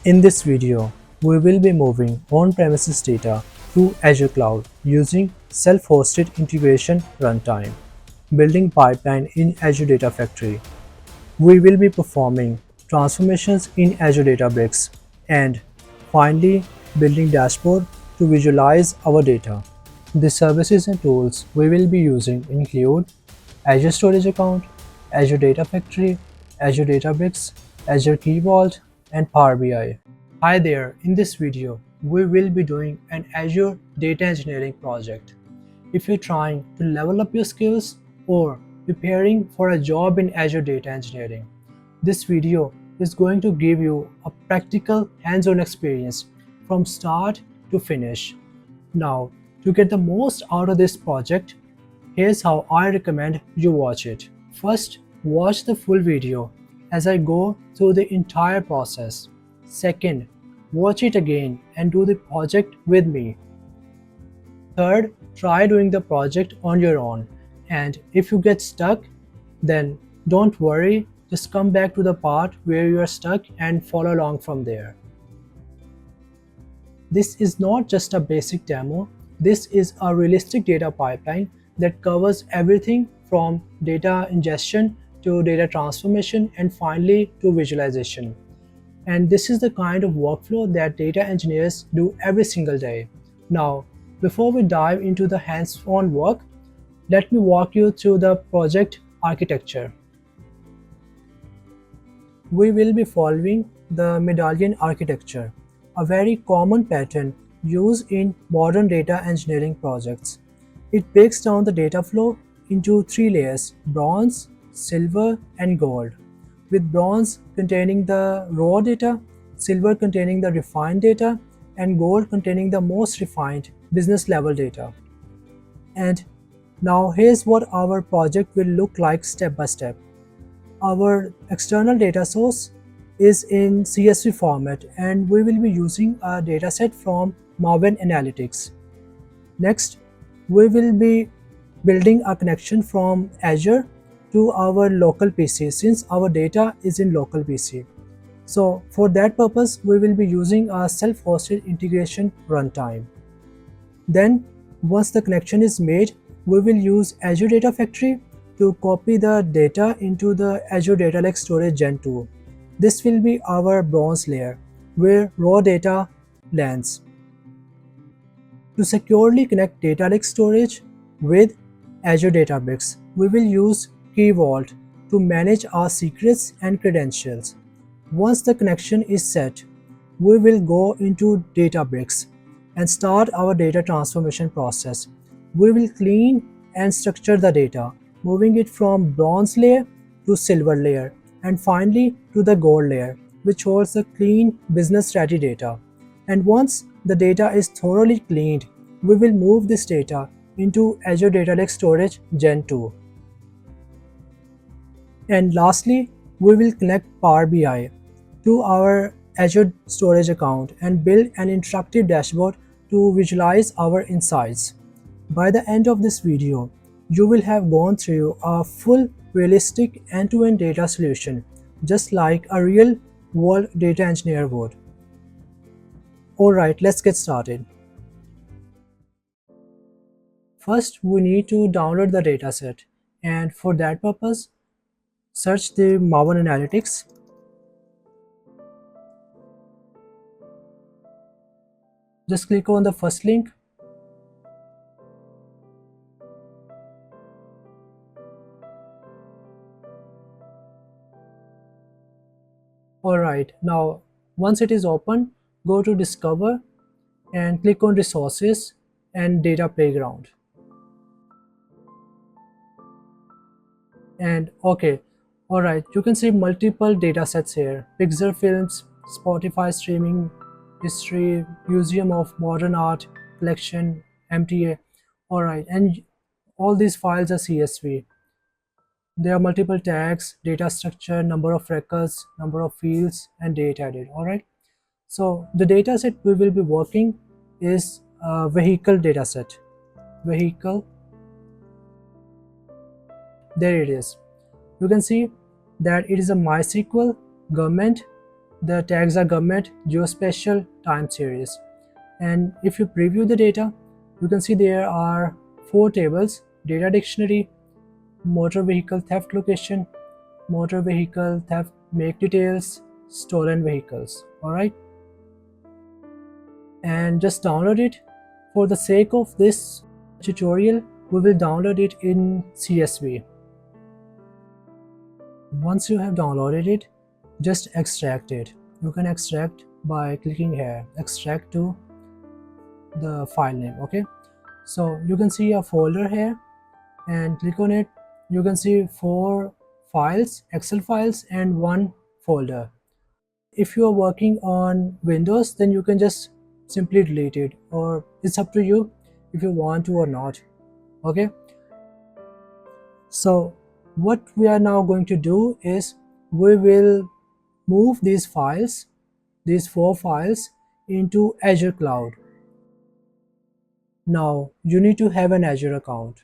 In this video, we will be moving on-premises data to Azure Cloud using Self-hosted Integration Runtime, building pipeline in Azure Data Factory. We will be performing transformations in Azure Databricks and finally building dashboard to visualize our data. The services and tools we will be using include Azure Storage Account, Azure Data Factory, Azure Databricks, Azure Key Vault, and Power BI. Hi there, in this video, we will be doing an Azure Data Engineering project. If you're trying to level up your skills or preparing for a job in Azure Data Engineering, this video is going to give you a practical hands-on experience from start to finish. Now, to get the most out of this project, here's how I recommend you watch it. First, watch the full video as I go through the entire process. Second, watch it again and do the project with me. Third, try doing the project on your own. And if you get stuck, then don't worry, just come back to the part where you are stuck and follow along from there. This is not just a basic demo, this is a realistic data pipeline that covers everything from data ingestion to data transformation and finally to visualization. And this is the kind of workflow that data engineers do every single day. Now, before we dive into the hands-on work, let me walk you through the project architecture. We will be following the Medallion Architecture, a very common pattern used in modern data engineering projects. It breaks down the data flow into three layers: bronze, silver, and gold, with bronze containing the raw data, silver containing the refined data, and gold containing the most refined business level data. And now here's what our project will look like step by step. Our external data source is in CSV format and we will be using a dataset from Maven Analytics. Next, we will be building a connection from Azure to our local PC since our data is in local PC. So for that purpose, we will be using a self-hosted integration runtime. Then once the connection is made, we will use Azure Data Factory to copy the data into the Azure Data Lake Storage Gen 2. This will be our bronze layer where raw data lands. To securely connect Data Lake Storage with Azure Databricks, we will use Key Vault to manage our secrets and credentials. Once the connection is set, we will go into Databricks and start our data transformation process. We will clean and structure the data, moving it from bronze layer to silver layer and finally to the gold layer, which holds the clean business ready data. And once the data is thoroughly cleaned, we will move this data into Azure Data Lake Storage Gen 2. And lastly, we will connect Power BI to our Azure Storage Account and build an interactive dashboard to visualize our insights. By the end of this video, you will have gone through a full, realistic end-to-end data solution, just like a real-world data engineer would. Alright, let's get started. First, we need to download the dataset, and for that purpose, search the Maven Analytics. Just click on the first link. Alright, now once it is open, go to Discover and click on Resources and Data Playground. And okay, alright, you can see multiple data sets here: Pixar Films, Spotify Streaming History, Museum of Modern Art Collection, MTA. Alright, and all these files are CSV. There are multiple tags, data structure, number of records, number of fields, and date added. Alright, so the data set we will be working is a vehicle data set. Vehicle, there it is. You can see that it is a MySQL government The tags are government, geospatial, time series. And if you preview the data, you can see there are 4 tables: data dictionary, motor vehicle theft location, motor vehicle theft make details, stolen vehicles. All right, and just download it. For the sake of this tutorial, we will download it in CSV. Once you have downloaded it, just extract it. You can extract by clicking here, extract to the file name. Okay, so you can see a folder here and click on it. You can see 4 files, Excel files, and 1 folder. If you are working on Windows, then you can just simply delete it, or it's up to you if you want to or not. Okay, so what we are now going to do is we will move these files, these 4 files, into Azure Cloud. Now you need to have an Azure account,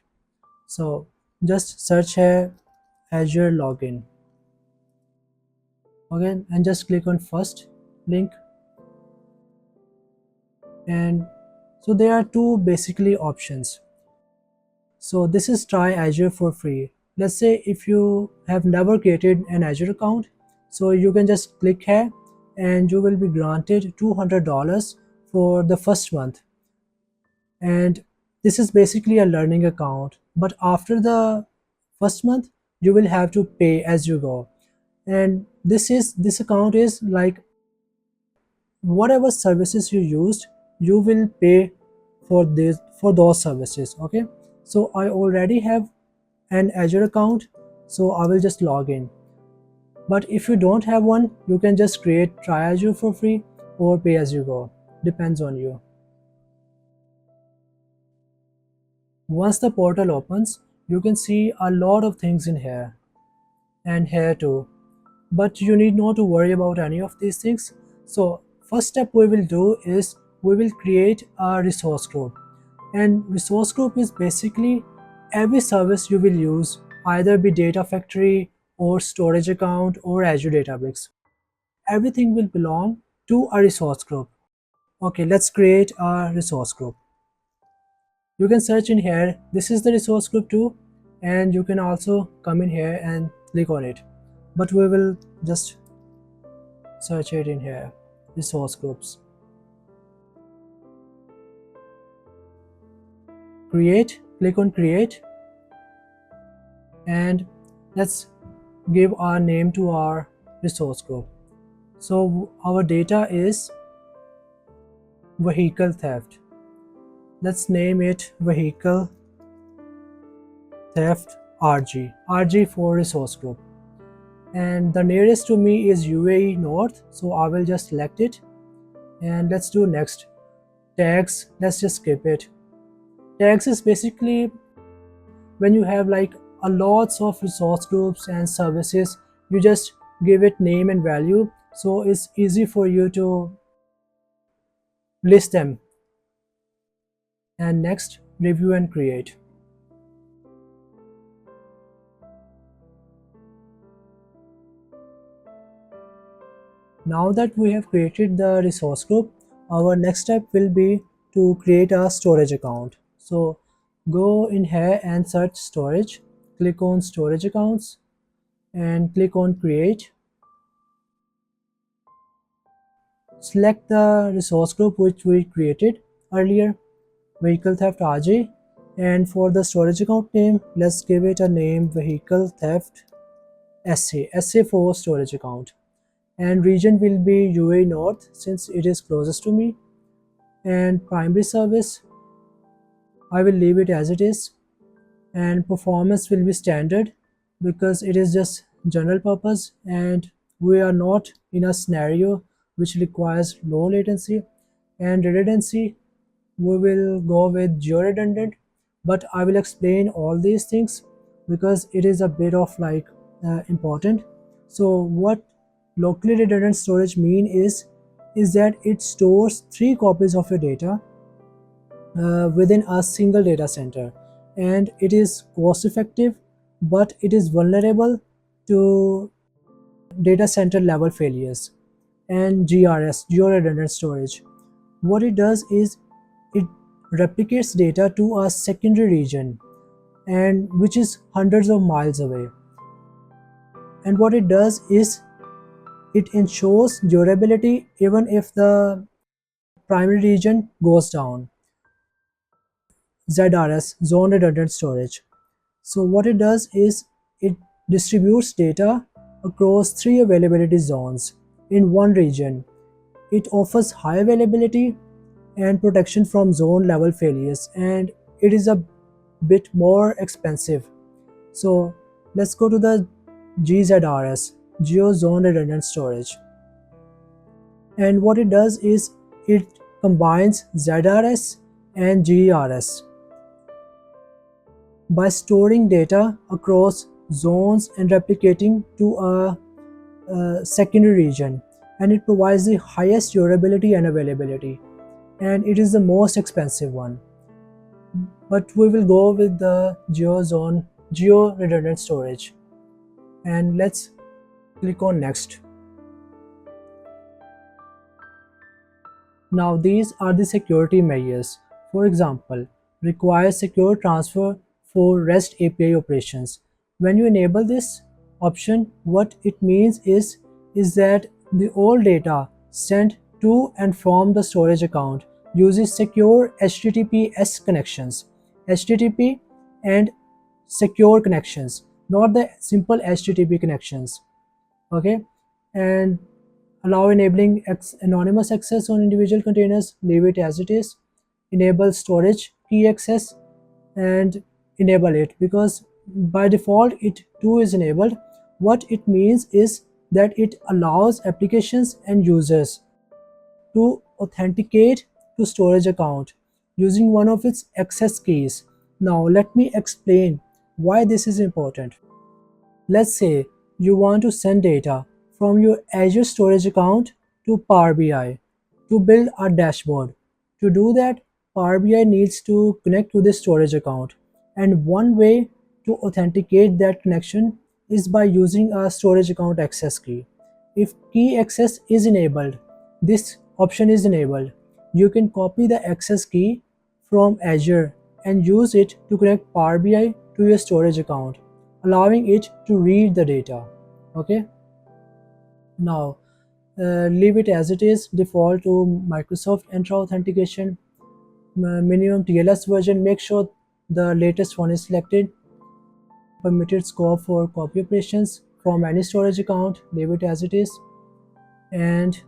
so just search here Azure login. Okay, and just click on first link. And so there are 2 basically options. So this is try Azure for free. Let's say if you have never created an Azure account, so you can just click here and you will be granted $200 for the first month. And this is basically a learning account, but after the first month you will have to pay as you go. And this account is like whatever services you used, you will pay for those services. Okay, so I already have an Azure account, so I will just log in. But if you don't have one, you can just create try Azure for free or pay as you go, depends on you. Once the portal opens, you can see a lot of things in here and here too, but you need not to worry about any of these things. So first step we will do is we will create a resource group. And resource group is basically every service you will use, either be Data Factory or Storage Account or Azure Databricks. Everything will belong to a resource group. Okay, let's create a resource group. You can search in here, this is the resource group too, and you can also come in here and click on it. But we will just search it in here, resource groups. Create, click on create, and let's give our name to our resource group. So our data is vehicle theft. Let's name it vehicle theft RG for resource group. And the nearest to me is UAE North, so I will just select it. And let's do next. Tags, let's just skip it. Tags is basically when you have like a lots of resource groups and services, you just give it name and value, so it's easy for you to list them. And next, review and create. Now that we have created the resource group, our next step will be to create a storage account. So go in here and search storage, click on storage accounts and click on create. Select the resource group which we created earlier, vehicle theft RJ, and for the storage account name, let's give it a name vehicle theft SA for storage account. And region will be UAE North since it is closest to me. And primary service, I will leave it as it is. And performance will be standard because it is just general purpose and we are not in a scenario which requires low latency. And redundancy, we will go with geo-redundant, but I will explain all these things because it is a bit of like important. So what locally redundant storage mean is that it stores 3 copies of your data within a single data center, and it is cost effective, but it is vulnerable to data center level failures. and GRS, geo-redundant storage. What it does is it replicates data to a secondary region and which is hundreds of miles away. And what it does is it ensures durability even if the primary region goes down. ZRS, zone redundant storage. So what it does is it distributes data across three availability zones in one region. It offers high availability and protection from zone level failures, and it is a bit more expensive. So let's go to the GZRS, Geo Zone Redundant Storage. And what it does is it combines ZRS and GRS by storing data across zones and replicating to a secondary region, and it provides the highest durability and availability, and it is the most expensive one. But we will go with the geo redundant storage, and let's click on next. Now these are the security measures. For example, require secure transfer for REST API operations. When you enable this option, what it means is that the all data sent to and from the storage account uses secure HTTPS connections. HTTP and secure connections, not the simple HTTP connections. Okay, and allow enabling anonymous access on individual containers, leave it as it is. Enable storage key access and enable it, because by default it too is enabled. What it means is that it allows applications and users to authenticate to storage account using one of its access keys. Now let me explain why this is important. Let's say you want to send data from your Azure Storage Account to Power BI to build a dashboard. To do that, Power BI needs to connect to the storage account, and one way to authenticate that connection is by using a storage account access key. If key access is enabled, this option is enabled, you can copy the access key from Azure and use it to connect Power BI to your storage account, allowing it to read the data. Okay, now leave it as it is. Default to Microsoft Entra authentication. Minimum TLS version, make sure the latest one is selected. Permitted scope for copy operations from any storage account, leave it as it is. And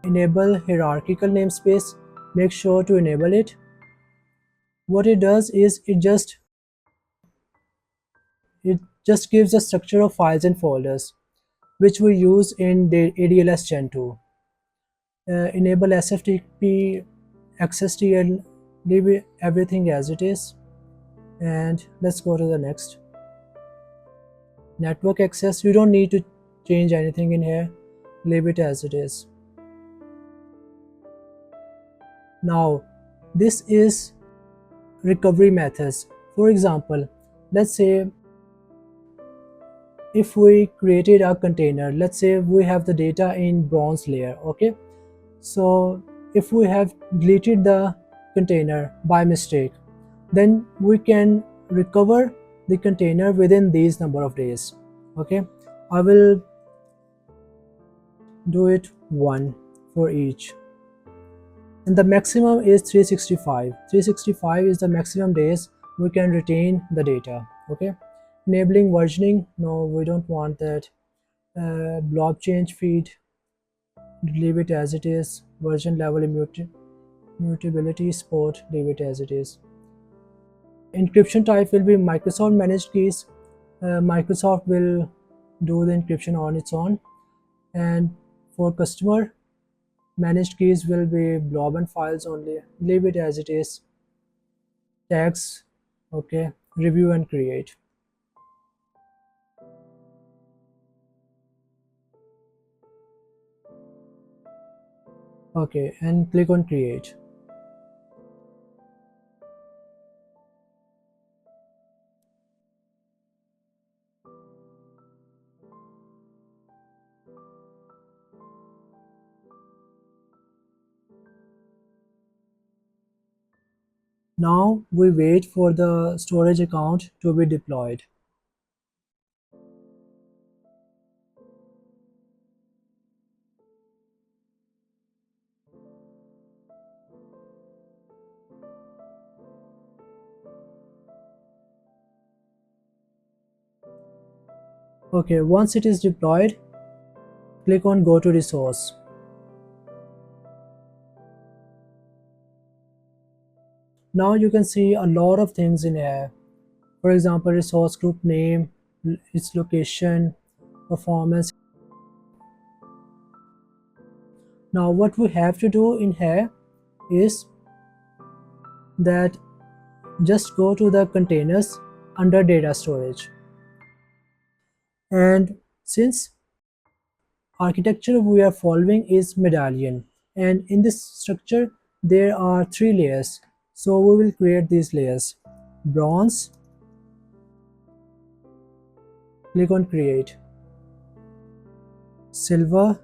enable hierarchical namespace, make sure to enable it. What it does is it just gives a structure of files and folders which we use in the ADLS Gen 2. Enable SFTP access TL, leave everything as it is. And let's go to the next. Network access, you don't need to change anything in here, leave it as it is. Now this is recovery methods. For example, let's say if we created a container, let's say we have the data in bronze layer. Okay, so if we have deleted the container by mistake, then we can recover the container within these number of days. Okay, I will do it one for each, and the maximum is 365. 365 is the maximum days we can retain the data. Okay, enabling versioning, no, we don't want that. Blob change feed, leave it as it is. Version level mutability support, leave it as it is. Encryption type will be Microsoft managed keys. Microsoft will do the encryption on its own, and for customer managed keys will be blob and files only, leave it as it is. Tags, okay, review and create. Okay, and click on create. Now we wait for the storage account to be deployed. Okay, once it is deployed, click on Go to Resource. Now you can see a lot of things in here. For example, resource group name, its location, performance. Now what we have to do in here is that just go to the containers under data storage. And since architecture we are following is Medallion, and in this structure there are 3 layers. So we will create these layers. Bronze, click on create. Silver,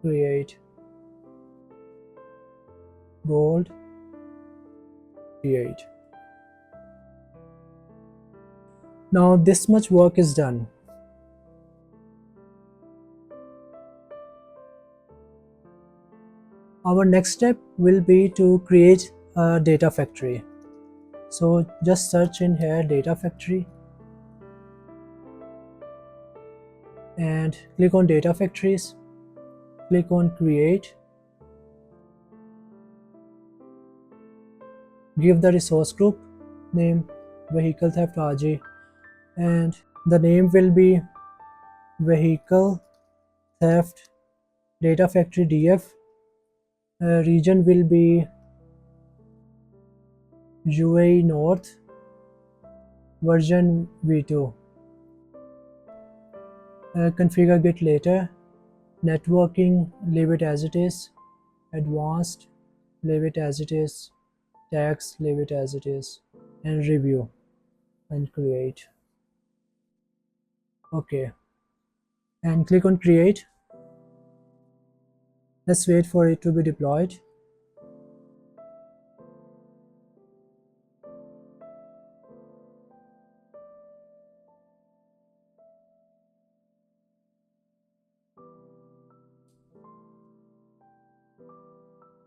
create. Gold, create. Now this much work is done. Our next step will be to create a data factory. So just search in here data factory and click on data factories. Click on create. Give the resource group name vehicle theft RG, and the name will be vehicle theft data factory DF. Region will be UAE North, version v2. Configure git later. Networking, leave it as it is. Advanced, leave it as it is. Tags, leave it as it is. And review and create. Okay, and click on create. Let's wait for it to be deployed.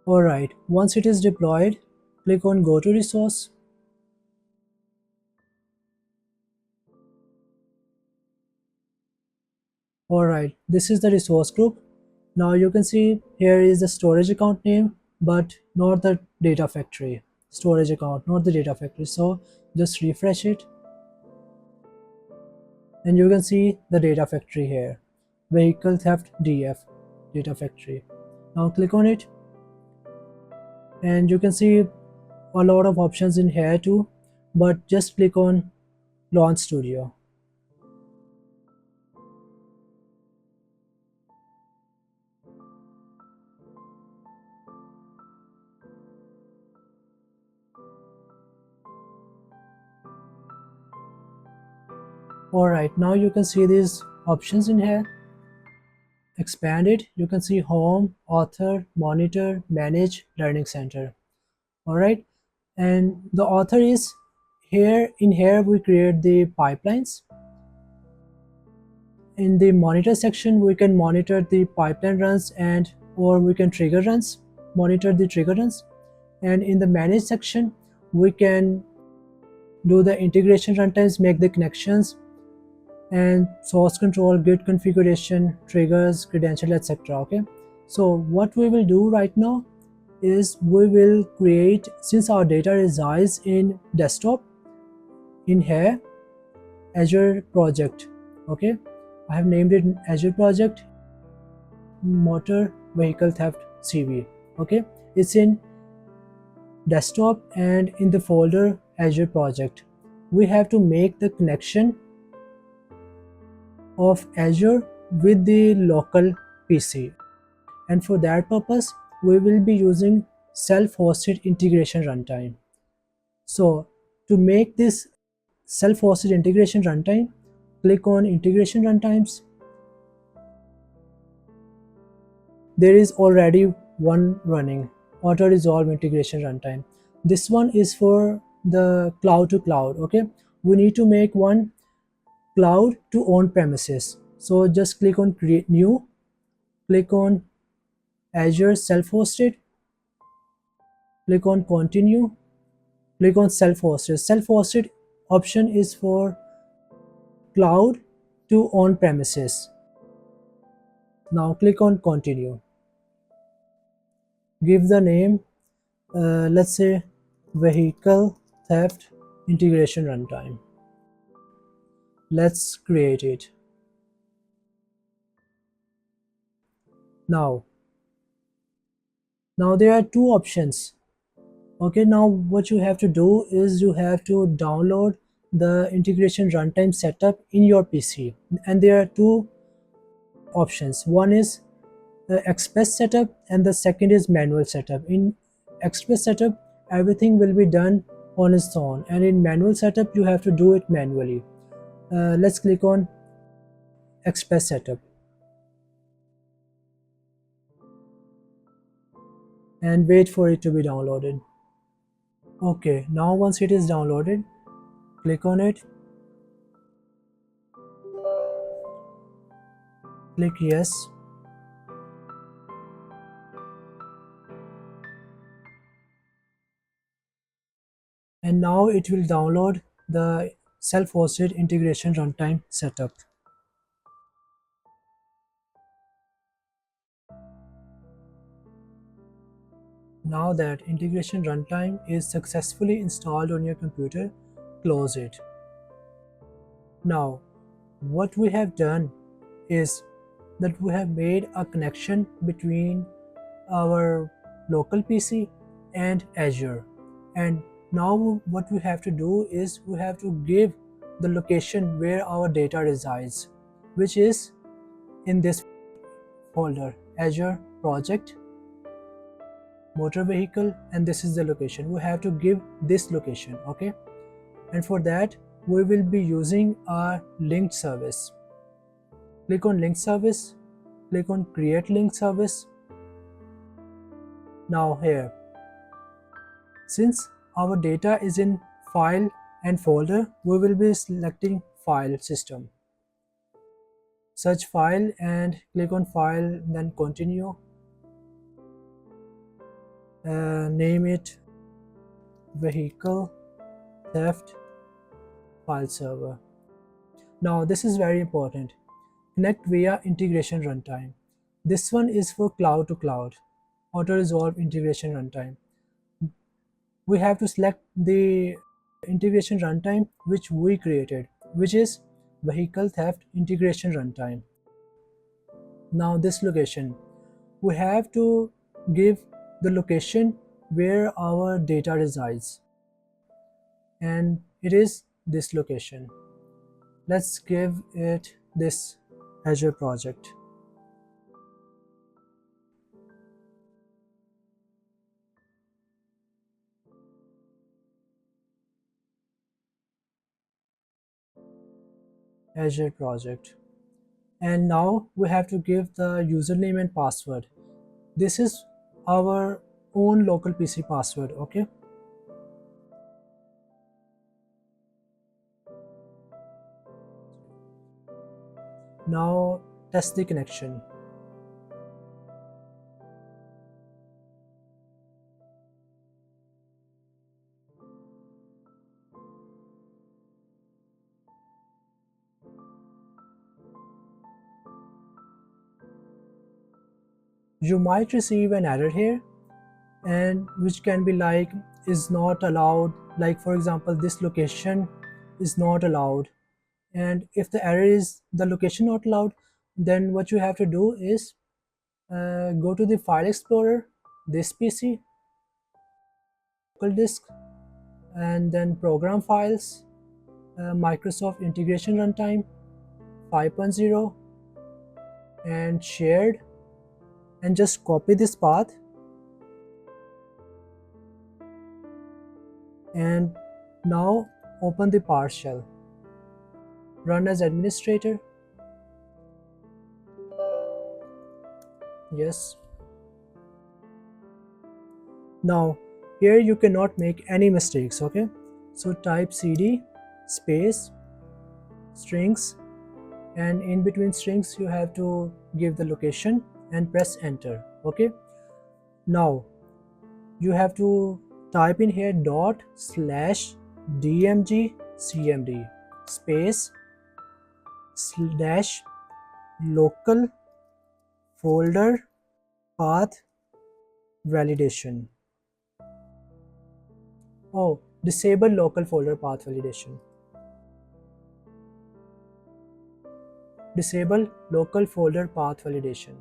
Alright, once it is deployed, click on go to resource. Alright, this is the resource group. Now you can see here is the storage account name, but not the data factory. Storage account, not the data factory. So just refresh it. And you can see the data factory here. Vehicle theft DF, data factory. Now click on it. And you can see a lot of options in here too, but just click on Launch Studio. Alright, now you can see these options in here. Expand it, you can see home, author, monitor, manage, learning center. Alright, and the author is here. In here we create the pipelines. In the monitor section we can monitor the pipeline runs and or we can trigger runs, monitor the trigger runs. And in the manage section we can do the integration runtimes, make the connections, and source control, git configuration, triggers, credential, etc. Okay, so what we will do right now is we will create, since our data resides in desktop, in here Azure project. Okay, I have named it Azure project motor vehicle theft CV. Okay, it's in desktop and in the folder Azure project. We have to make the connection of Azure with the local PC, and for that purpose we will be using self-hosted integration runtime. So to make this self-hosted integration runtime, click on integration runtimes. There is already one running. auto resolve integration runtime. This one is for the cloud to cloud. Okay, we need to make one cloud to on premises. So just click on create new, click on Azure self-hosted, click on continue, click on self-hosted. Self-hosted option is for cloud to on premises. Now click on continue. Give the name, let's say vehicle theft integration runtime. Let's create it. Now there are two options. Okay, now what you have to do is you have to download the integration runtime setup in your PC, and there are two options. One is express setup and the second is manual setup. In express setup, everything will be done on its own, and in manual setup you have to do it manually. Let's click on express setup and wait for it to be downloaded. Okay, now once it is downloaded, click on it, click yes, and now it will download the self-hosted integration runtime setup. Now that integration runtime is successfully installed on your computer, close it. Now, what we have done is that we have made a connection between our local PC and Azure. And now what we have to do is we have to give the location where our data resides, which is in this folder, Azure Project, Motor Vehicle, and this is the location. We have to give this location, okay? And for that, we will be using our linked service. Click on linked service, click on create linked service. Now here, since our data is in file and folder, we will be selecting file system. Search file and click on file, then continue. Name it vehicle theft file server. Now this is very important. Connect via integration runtime. This one is for cloud to cloud, auto resolve integration runtime. We have to select the integration runtime which we created, which is vehicle theft integration runtime. Now this location, we have to give the location where our data resides, and it is this location. Let's give it this Azure project. Azure project. And now we have to give the username and password. This is our own local PC password, okay? Now test the connection. You might receive an error here, and which can be like is not allowed, like for example this location is not allowed. And if the error is the location not allowed, then what you have to do is go to the file explorer, this PC, local disk, and then program files, Microsoft Integration Runtime 5.0, and shared, and just copy this path and now open the PowerShell. Run as administrator. Yes. Now here you cannot make any mistakes, okay? So type cd space strings, and in between strings you have to give the location and press enter. Okay, now you have to type in here dot slash dmg cmd space slash local folder path validation. Oh, disable local folder path validation. Disable local folder path validation,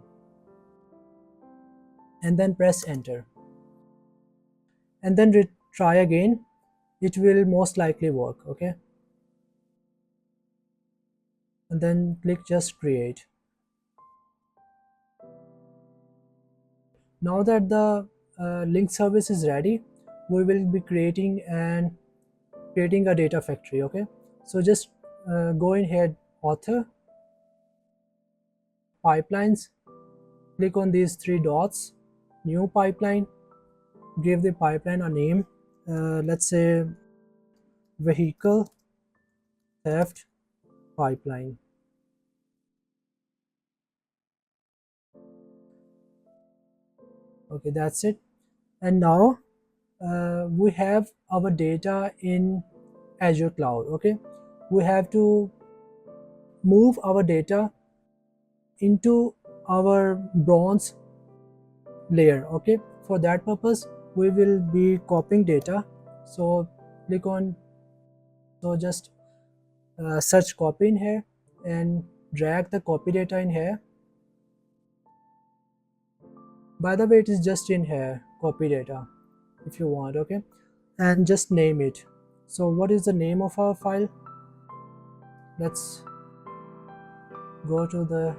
and then press enter, and then try again. It will most likely work. Okay, and then click just create. Now that the link service is ready, we will be creating a data factory. Okay, so just go in here, author, pipelines, click on these three dots, new pipeline, give the pipeline a name, let's say vehicle theft pipeline. Okay, that's it. And now we have our data in Azure Cloud. Okay, we have to move our data into our bronze layer. Okay, for that purpose we will be copying data. So click on, so just search copy in here and drag the copy data in here. By the way, it is just in here, copy data, if you want. Okay, and just name it. So what is the name of our file? Let's go to the,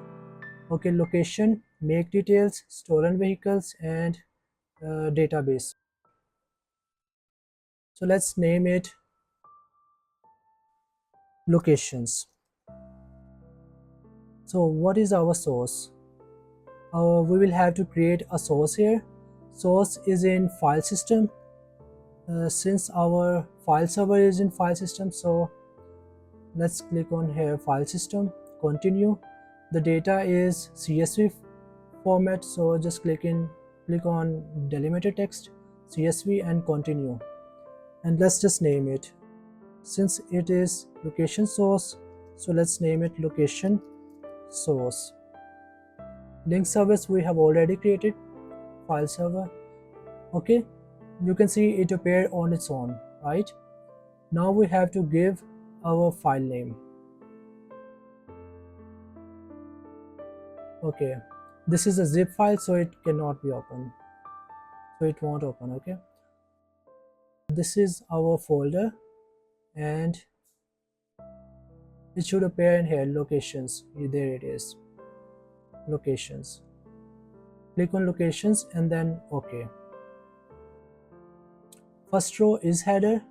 okay, location, make details, stolen vehicles, and database. So let's name it locations. So what is our source? We will have to create a source here. Source is in file system. Since our file server is in file system, so let's click on here, file system, continue. The data is CSV format, so just click on delimited text, CSV, and continue. And let's just name it. Since it is location source, so let's name it location source. Link service we have already created, file server. Okay, you can see it appear on its own, right? Now we have to give our file name. Okay, this is a zip file, so it cannot be opened, so it won't open. Okay, this is our folder, and it should appear in here, locations. There it is, locations. Click on locations and then okay. First row is header.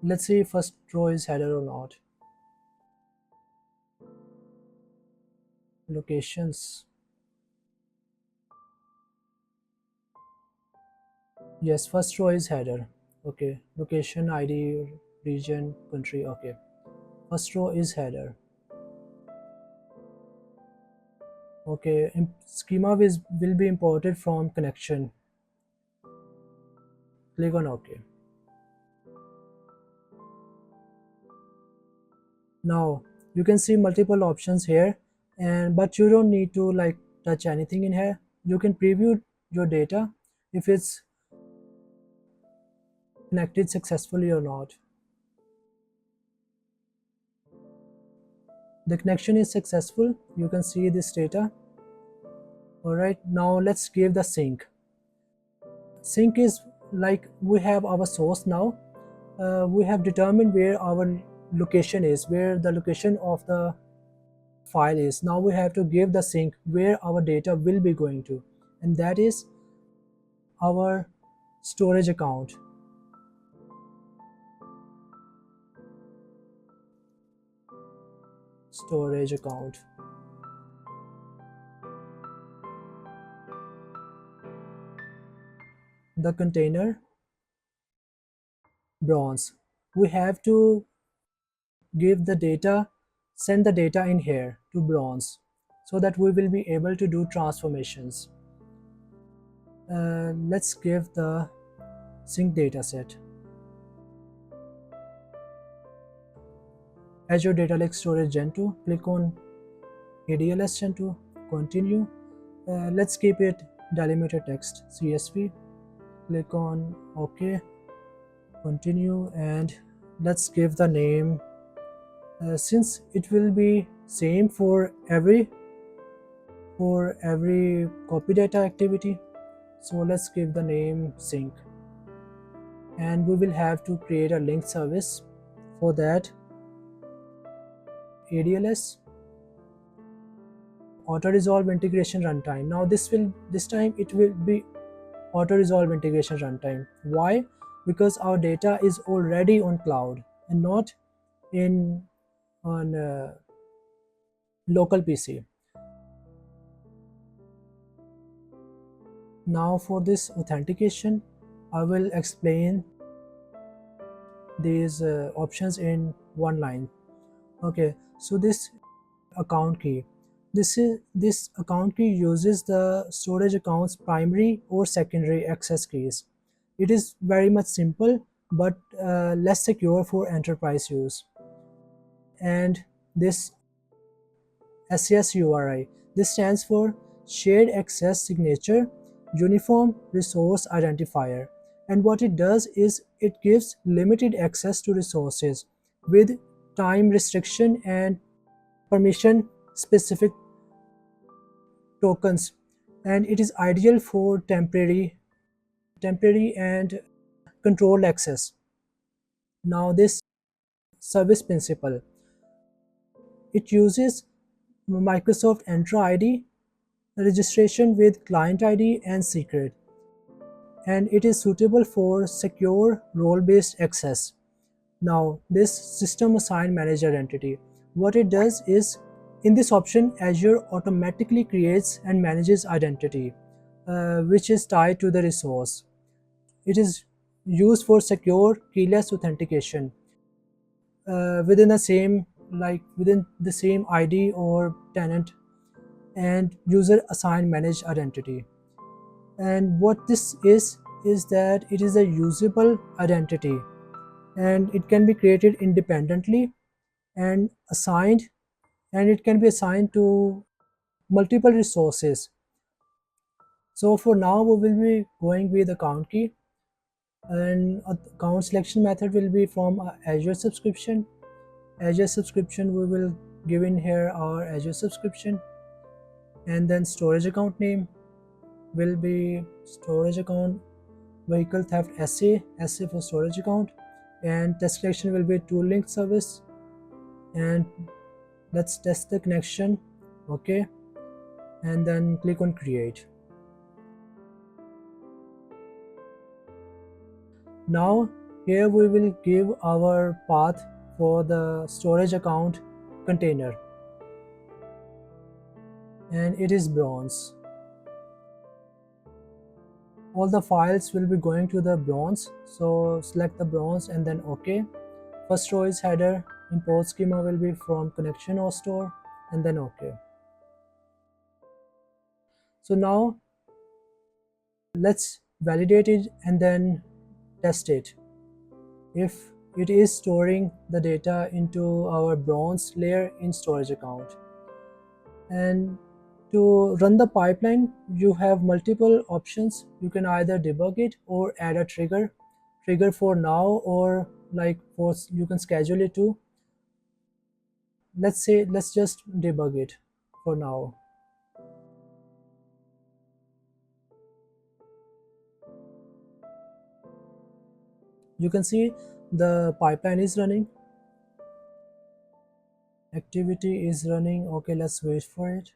Let's see if first row is header or not. Locations, yes, first row is header. Okay, location, ID, region, country. Okay, first row is header. Okay, schema will be imported from connection. Click on OK. Now you can see multiple options here, but you don't need to like touch anything in here. You can preview your data if it's connected successfully or not. The connection is successful. You can see this data. Alright, now let's give the sync. Sync is like we have our source now. We have determined where our location is, where the location of the file is. Now we have to give the sync where our data will be going to, and that is our storage account. Storage account. the container bronze. We have to give the data, send the data in here to bronze so that we will be able to do transformations. Let's give the sync dataset. Azure Data Lake Storage Gen 2, click on ADLS Gen 2, continue. Let's keep it delimiter text CSV, click on OK, continue, and let's give the name. Since it will be same for every copy data activity, so let's give the name sync, and we will have to create a link service for that. ADLS auto resolve integration runtime. Now this time it will be auto resolve integration runtime. Why? Because our data is already on cloud and not in on local PC. Now for this authentication, I will explain these options in one line. Okay, so this account key. This account key uses the storage account's primary or secondary access keys. It is very much simple but less secure for enterprise use. And this SHIR, this stands for Shared Access Signature Uniform Resource Identifier. And what it does is it gives limited access to resources with time restriction and permission specific tokens, and it is ideal for temporary and controlled access. Now this service principal, it uses Microsoft Entra ID registration with client ID and secret, and it is suitable for secure role-based access. Now this system assign managed identity, what it does is, in this option Azure automatically creates and manages identity which is tied to the resource. It is used for secure keyless authentication within the same ID or tenant, and user assigned managed identity. And what this is that it is a usable identity, and it can be created independently and assigned, and it can be assigned to multiple resources. So for now we will be going with account key, and account selection method will be from Azure subscription. Azure subscription, we will give in here our Azure subscription, and then storage account name will be storage account vehicle theft SA for storage account, and test connection will be tool link service, and let's test the connection. Okay, and then click on create. Now here we will give our path for the storage account container, and it is bronze. All the files will be going to the bronze, so select the bronze and then OK. First row is header, import schema will be from connection or store, and then OK. So now let's validate it and then test it if it is storing the data into our bronze layer in storage account. And to run the pipeline, you have multiple options. You can either debug it or add a trigger for now, or you can schedule it to. Let's just debug it for now. You can see the pipeline is running, activity is running. Okay, let's wait for it.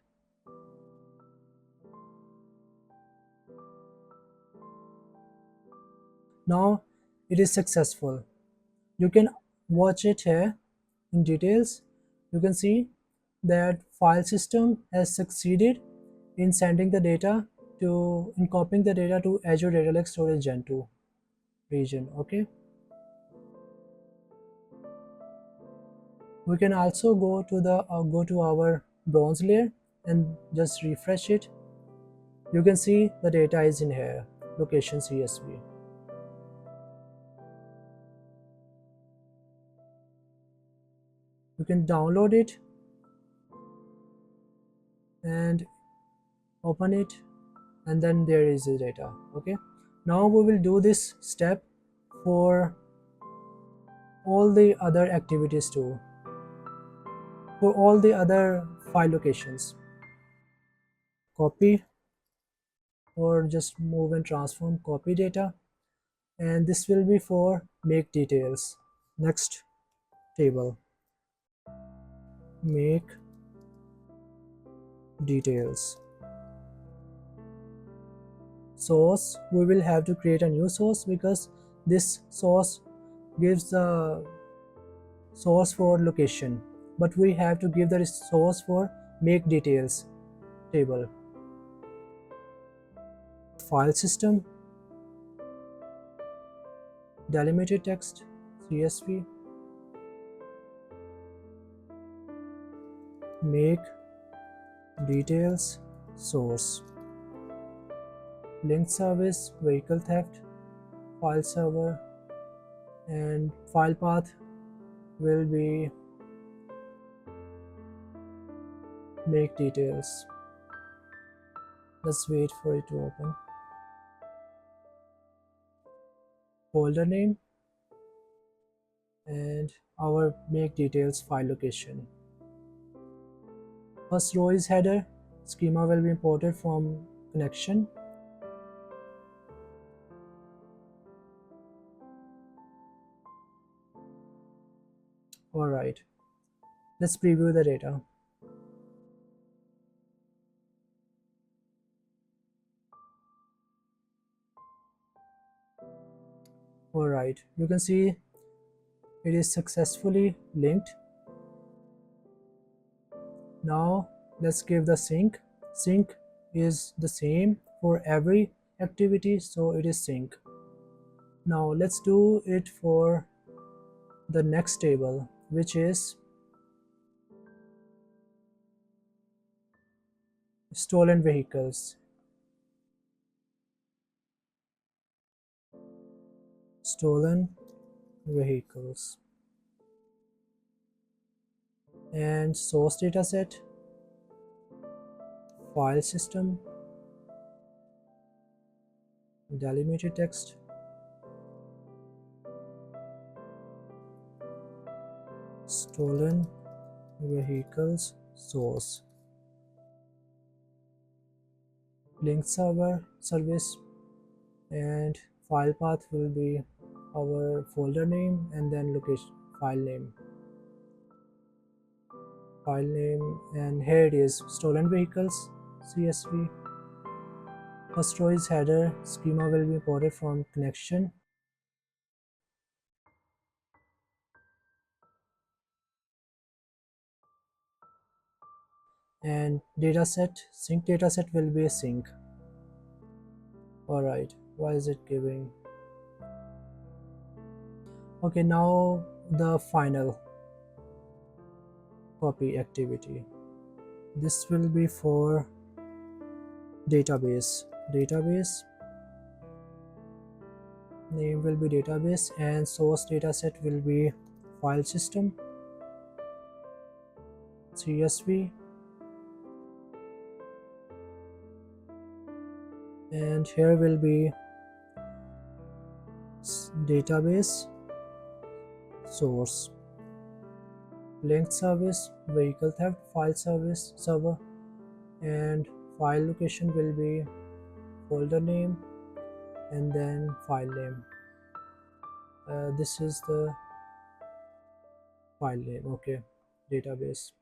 Now it is successful. You can watch it here in details. You can see that file system has succeeded in sending the data in copying the data to Azure Data Lake Storage Gen 2 region. Okay, we can also go to our bronze layer and just refresh it. You can see the data is in here, location CSV. You can download it and open it, and then there is the data. Okay, now we will do this step for all the other activities too, for all the other file locations. Copy, or just move and transform, copy data, and this will be for make details. Next table, make details. Source, we will have to create a new source because this source gives the source for location, but we have to give the source for make details table. File system, delimited text CSV, make details source. Link service, vehicle theft, file server, and file path will be make details. Let's wait for it to open. Folder name and our make details file location. First row is header. Schema will be imported from connection. Alright, let's preview the data. Alright, you can see it is successfully linked. Now let's give the sync. Sync is the same for every activity, so it is sync. Now let's do it for the next table, which is stolen vehicles. Stolen vehicles. And source dataset, file system, delimited text, stolen vehicles source. Link server service, and file path will be our folder name and then location file name, and here it is stolen vehicles CSV. First row is header. Schema will be imported from connection. And dataset, sync dataset will be a sync. Alright, why is it giving? Okay, now the final copy activity. This will be for database. Database name will be database, and source dataset will be file system CSV, and here will be database source. Link service, vehicle theft, file service server, and file location will be folder name and then file name. This is the file name. Okay, database.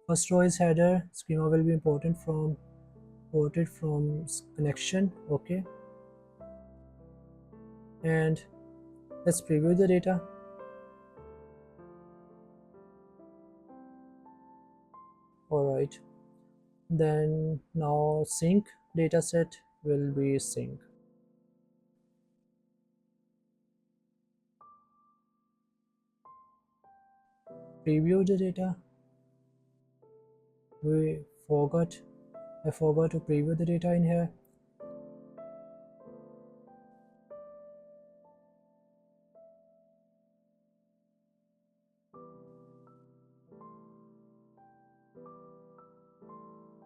First row is header. Schema will be imported from connection. Okay, and let's preview the data. Alright, then now sync dataset will be sync. Preview the data. We forgot, I forgot to preview the data in here.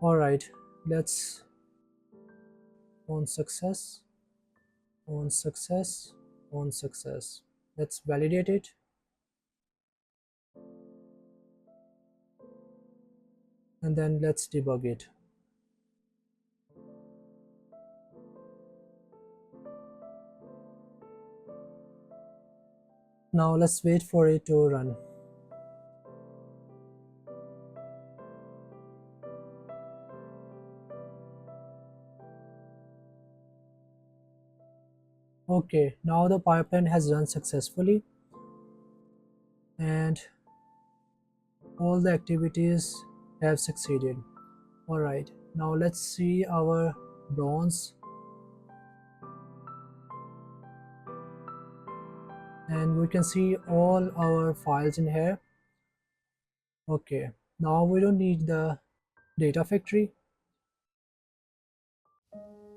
Alright, let's on success, on success, on success. Let's validate it. And then let's debug it. Now let's wait for it to run. Okay, now the pipeline has run successfully and all the activities have succeeded. Alright, now let's see our bronze, and we can see all our files in here. Okay, now we don't need the data factory.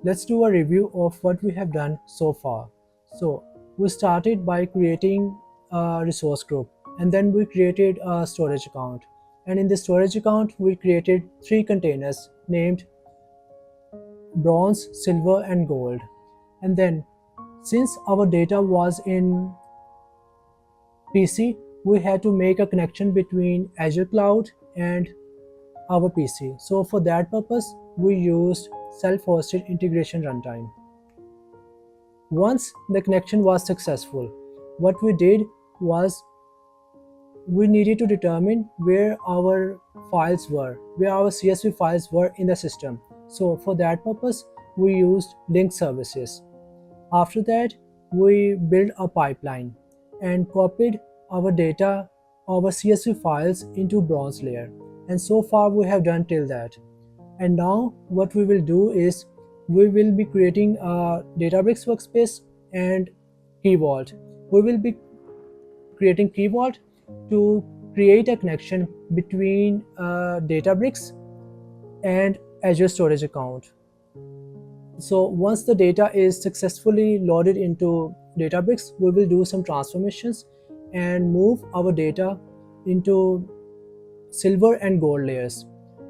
Let's do a review of what we have done so far. So we started by creating a resource group, and then we created a storage account, and in the storage account we created 3 containers named bronze, silver and gold. And then since our data was in PC, we had to make a connection between Azure Cloud and our PC. So for that purpose, we used Self-hosted Integration Runtime. Once the connection was successful, what we did was we needed to determine where our files were, where our CSV files were in the system. So for that purpose, we used link services. After that, we built a pipeline and copied our data, our CSV files into bronze layer. And so far we have done till that. And now what we will do is we will be creating a Databricks workspace and Key Vault. We will be creating Key Vault to create a connection between Databricks and Azure Storage Account. So once the data is successfully loaded into Databricks, we will do some transformations and move our data into silver and gold layers.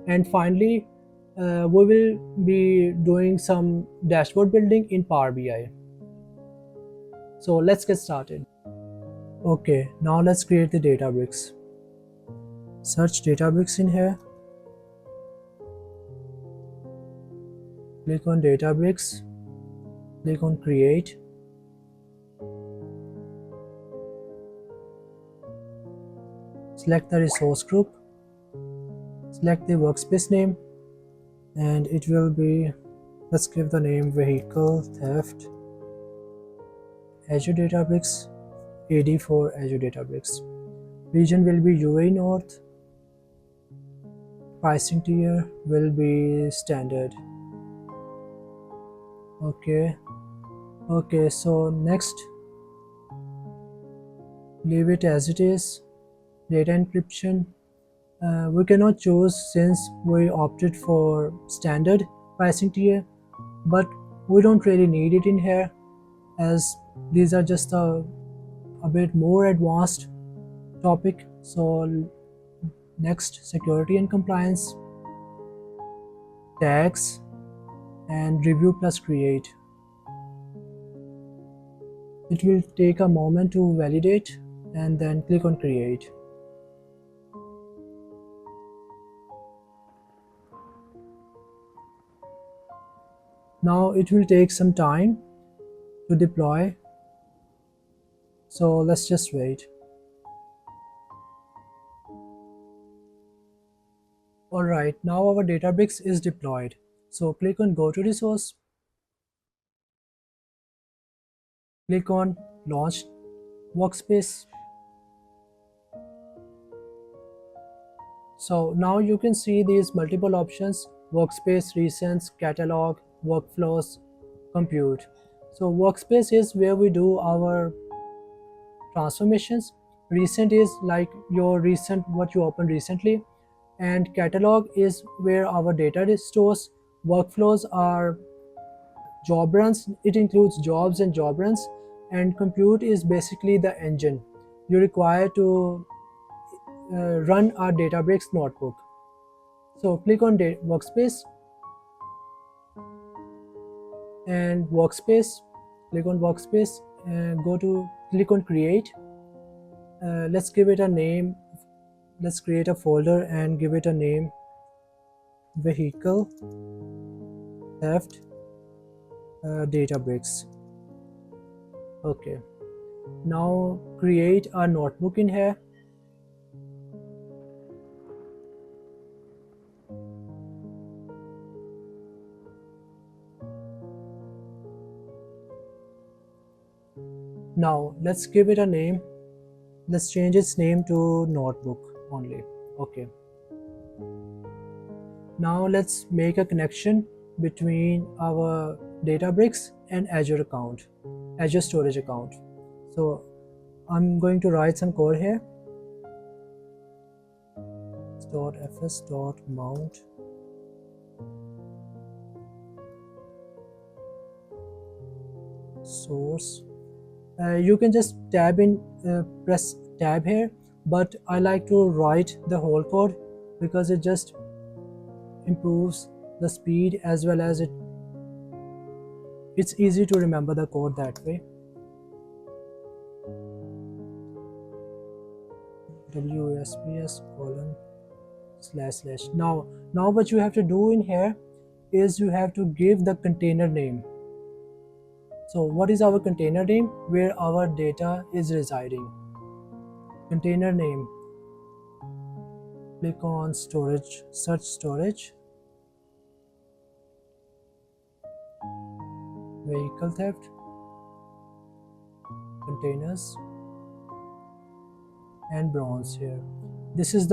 And finally, we will be doing some dashboard building in Power BI. So let's get started. Okay, now let's create the Databricks. Search Databricks in here. Click on Databricks. Click on Create. Select the resource group. Select the workspace name, and it will be, let's give the name Vehicle Theft Azure Databricks, AD for Azure Databricks. Region will be UAE North. Pricing tier will be standard. Okay, so next, leave it as it is. Data encryption, we cannot choose since we opted for standard pricing tier, but we don't really need it in here as these are just a bit more advanced topic. So next, security and compliance, tags, and review plus create. It will take a moment to validate and then click on create. Now it will take some time to deploy, so let's just wait. Alright, now our Databricks is deployed. So click on Go to Resource. Click on Launch Workspace. So now you can see these multiple options: Workspace, Recents, Catalog, workflows, compute. So workspace is where we do our transformations. Recent is like your recent, what you opened recently, and catalog is where our data is stores. Workflows are job runs, it includes jobs and job runs, and compute is basically the engine you require to run our Databricks notebook. So click on workspace, and workspace, click on workspace and go to click on create. Let's give it a name. Let's create a folder and give it a name, vehicle theft Databricks. Okay, now create a notebook in here. Now let's give it a name. Let's change its name to notebook only. Okay, now let's make a connection between our Databricks and Azure account, Azure Storage Account. So I'm going to write some code here. .fs.mount source. You can just press tab here, but I like to write the whole code because it just improves the speed as well as it's easy to remember the code that way. WSPS:// now what you have to do in here is you have to give the container name. So what is our container name? Where our data is residing. Container name. Click on storage, search storage, vehicle theft, containers, and bronze here. This is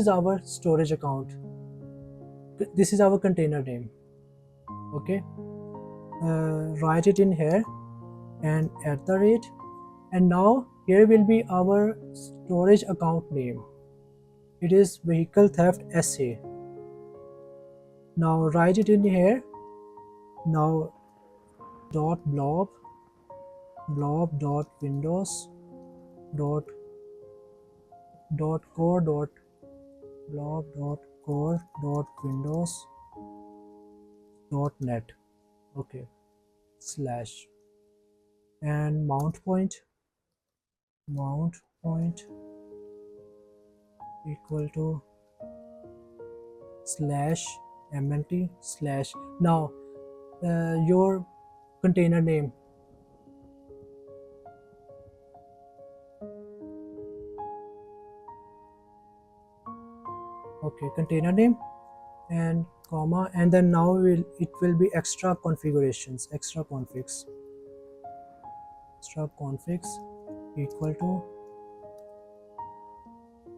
our storage account. This is our container name. Okay, write it in here and @ and now here will be our storage account name. It is vehicle theft SA. Now write it in here. Now .blob .windows .core .windows .net. Okay, slash, and mount point equal to /mnt/. Now your container name. Okay, container name and comma, and then now it will be extra configurations, extra configs equal to,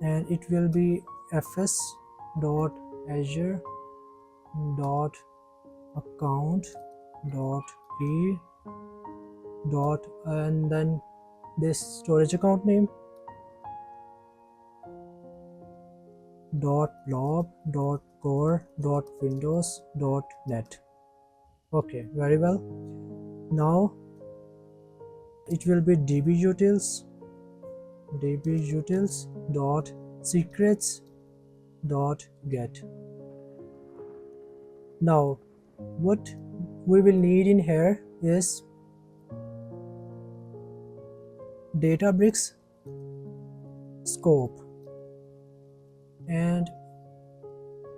and it will be fs.azure.account.key and then this storage account name .blob .core .windows .net. Okay, very well. Now it will be dbutils .secrets.get. Now what we will need in here is Databricks scope and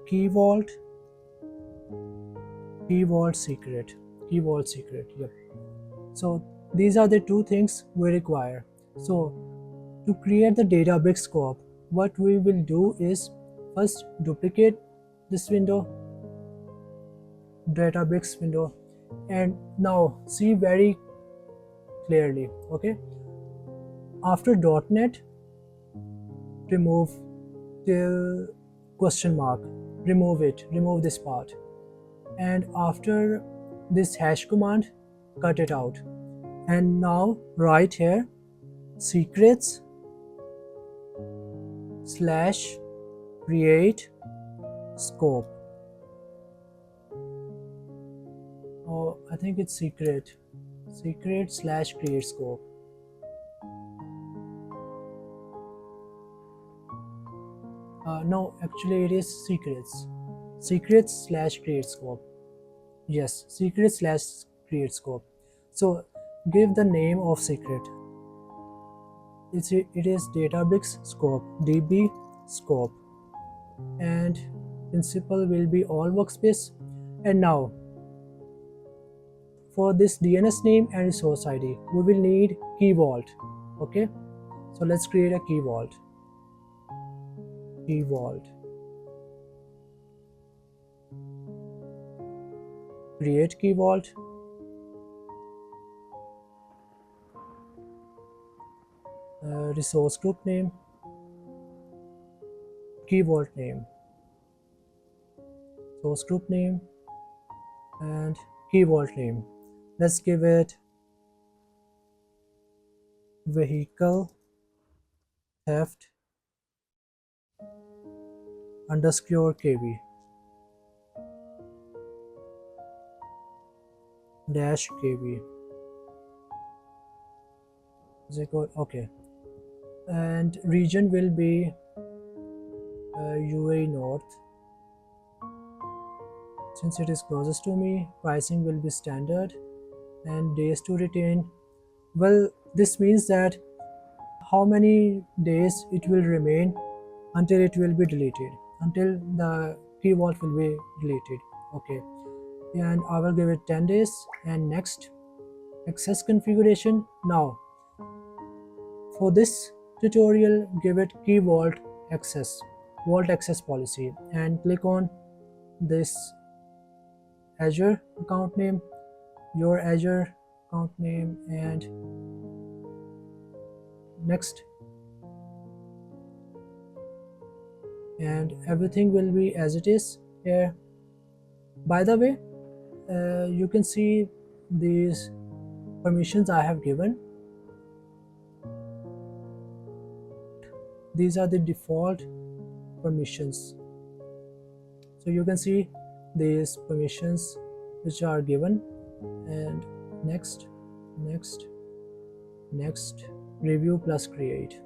Key Vault secret. Yep. So these are the two things we require. So to create the Databricks scope, what we will do is first duplicate this window, Databricks window, and now see very clearly. Okay, after .net, remove till question mark, remove this part, and after this hash command, cut it out. And now write here secrets slash create scope. Oh, I think it's secret slash create scope. No, actually it is secrets slash create scope. Yes, secret slash create scope. So give the name of secret. It is Databricks scope, DB scope, and principal will be all workspace. And now for this DNS name and resource ID, we will need key vault. Okay, so let's create a key vault. Key vault. Create key vault. Resource group name, key vault name, source group name, and key vault name. Let's give it vehicle theft underscore kv dash kv. Is it good? Okay. And region will be UAE North. Since it is closest to me, pricing will be standard, and days to retain. Well, this means that how many days it will remain until it will be deleted, until the key vault will be deleted. Okay, and I will give it 10 days. And next, access configuration. Now for this tutorial, give it key vault access policy, and click on this Azure account name, your Azure account name, and next, and everything will be as it is here. By the way, you can see these permissions I have given. These are the default permissions. So you can see these permissions which are given. And next, review plus create.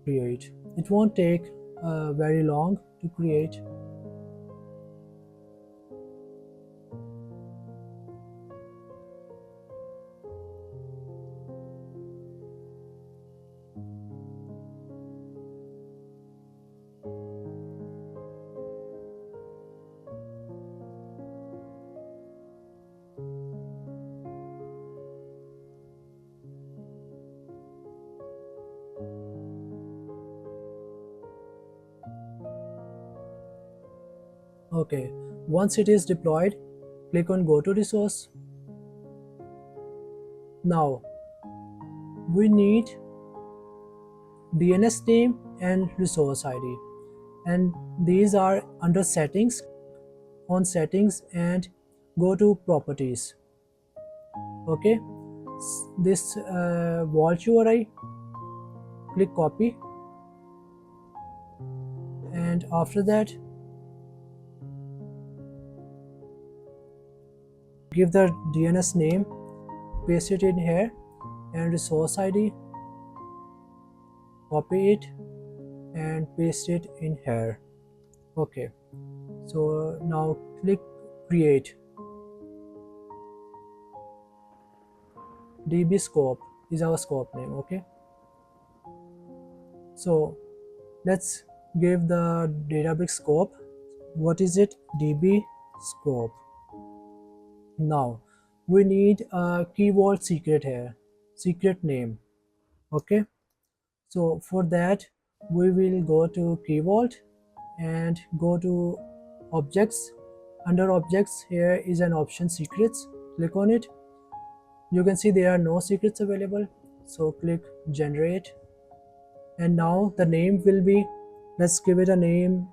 It won't take very long to create. Okay, once it is deployed, click on go to resource. Now we need DNS name and resource ID, and these are under settings. On settings and go to properties. Okay, this vault URI, click copy, and after that give the DNS name, paste it in here, and resource ID, copy it and paste it in here. Okay, so now click create. DB scope is our scope name. Okay, so let's give the Databricks scope. What is it? DB scope. Now we need a key vault secret here, secret name. Okay, so for that we will go to key vault and go to objects. Under objects, here is an option secrets. Click on it. You can see there are no secrets available, so click generate. And now the name will be, let's give it a name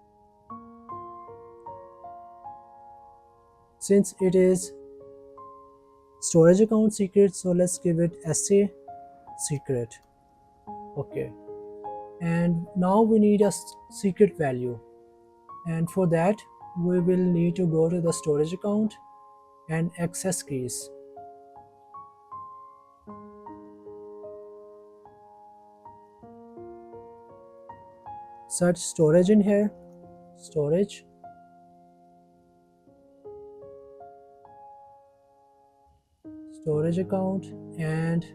since it is storage account secret, so let's give it SA secret. Okay, and now we need a secret value, and for that we will need to go to the storage account and access keys. Search storage in here, storage, storage account, and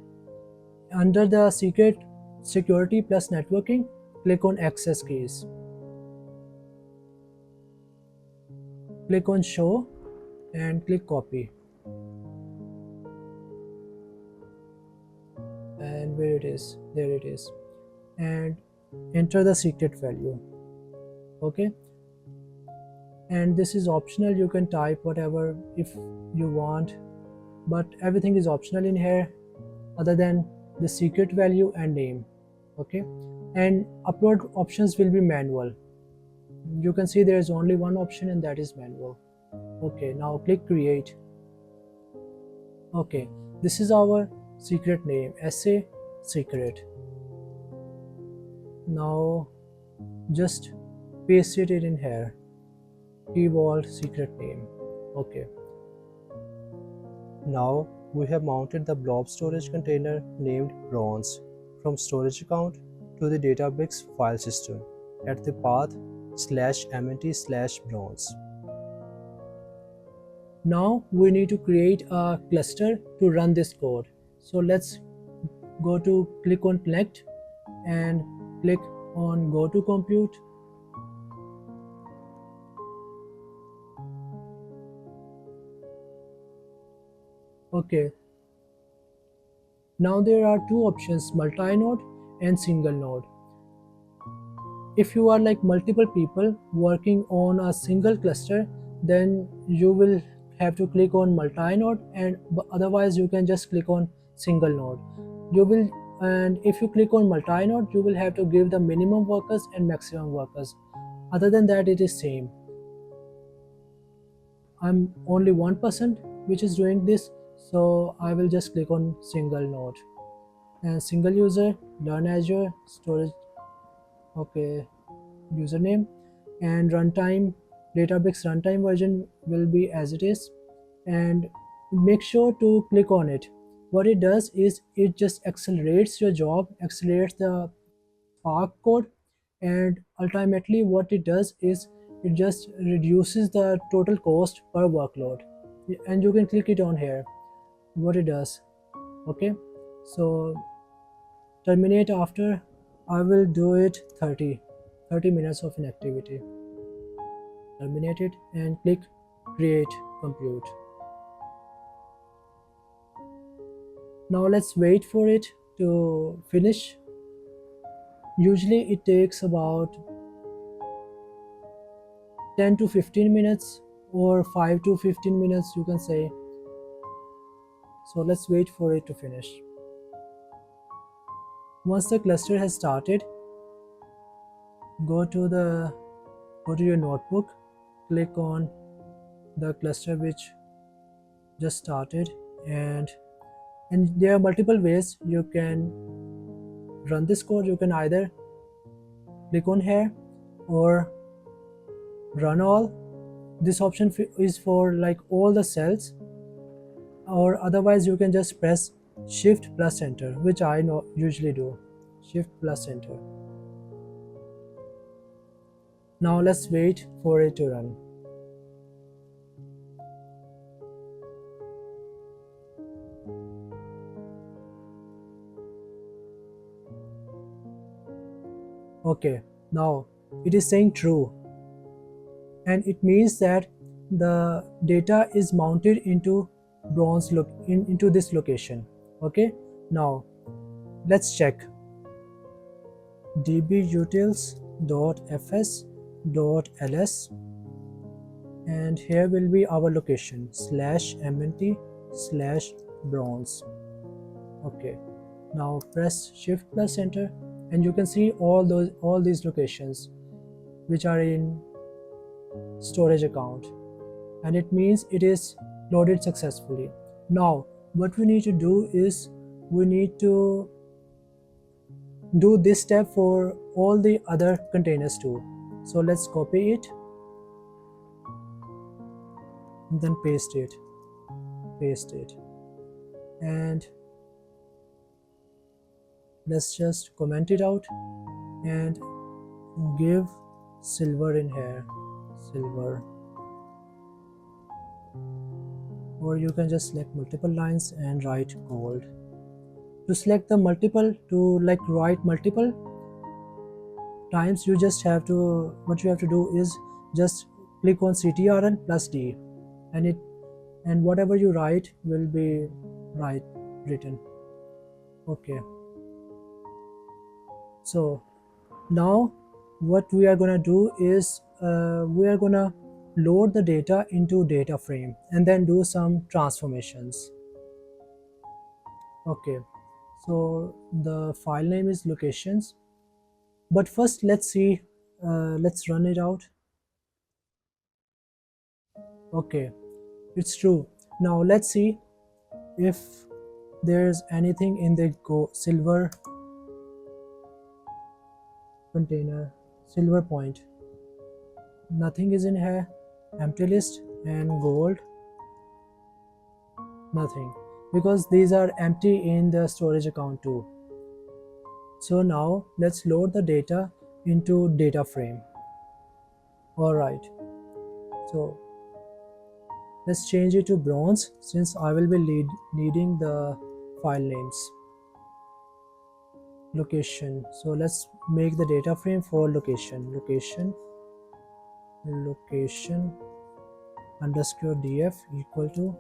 under the secret security plus networking, click on access keys. Click on show and click copy. And where it is, there it is, and enter the secret value. Okay, and this is optional, you can type whatever if you want, but everything is optional in here other than the secret value and name. Okay, and upload options will be manual. You can see there is only one option and that is manual. Okay, now click create. Okay, this is our secret name, SA secret. Now just paste it in here, Key Vault secret name. Okay, now we have mounted the blob storage container named bronze from storage account to the Databricks file system at the path /mnt/bronze. Now we need to create a cluster to run this code. So let's go to click on connect and click on go to compute. Okay, now there are two options, multi-node and single node. If you are like multiple people working on a single cluster, then you will have to click on multi-node, and otherwise you can just click on single node. And if you click on multi-node, you will have to give the minimum workers and maximum workers. Other than that, it is same. I'm only one person which is doing this, so I will just click on single node and single user, learn Azure storage. Okay, username, and runtime, Databricks runtime version will be as it is, and make sure to click on it. What it does is it just accelerates your job, accelerates the Spark code, and ultimately what it does is it just reduces the total cost per workload. And you can click it on here what it does. Okay, so terminate after. I will do it 30 minutes of inactivity. Terminate it and click create compute. Now let's wait for it to finish. Usually it takes about 10 to 15 minutes or 5 to 15 minutes, you can say. So let's wait for it to finish. Once the cluster has started, go to your notebook, click on the cluster which just started, and there are multiple ways you can run this code. You can either click on here or run all. This option is for like all the cells, or otherwise you can just press shift plus enter, which I usually do. Shift plus enter. Now let's wait for it to run. Okay, now it is saying true, and it means that the data is mounted into bronze into this location. Okay, now let's check dbutils.fs.ls, and here will be our location /mnt/bronze. Okay, now press shift plus enter, and you can see all these locations which are in storage account. and it means it is loaded successfully. Now what we need to do is we need to do this step for all the other containers too. So let's copy it and then paste it, and let's just comment it out and give silver in here, silver, or you can just select multiple lines and write gold. To select the multiple, to like write multiple times, you just have to, what you have to do is just click on CTRL plus D, and it, and whatever you write will be written. Okay, so now what we are gonna do is we are gonna load the data into data frame and then do some transformations. Okay, so the file name is locations, but first let's see, let's run it out. Okay, it's true. Now let's see if there's anything in the silver container, silver point. Nothing is in here. Empty list and gold, nothing, because these are empty in the storage account too. So now let's load the data into data frame. All right, so let's change it to bronze since I will be needing the file names. Location, so let's make the data frame for location, location underscore df equal to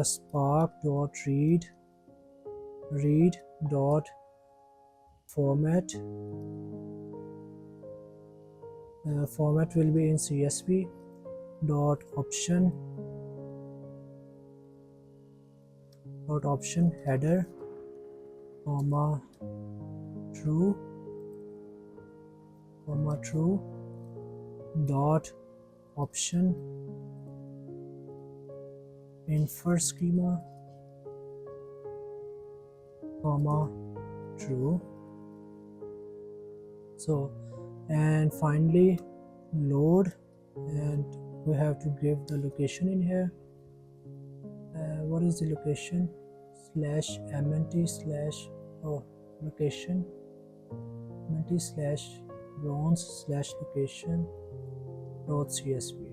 spark dot read dot format, format will be in CSV dot option header comma true dot option infer schema comma true. So, and finally load, and we have to give the location in here. What is the location? Slash mnt slash location mnt slash bronze slash location dot csv.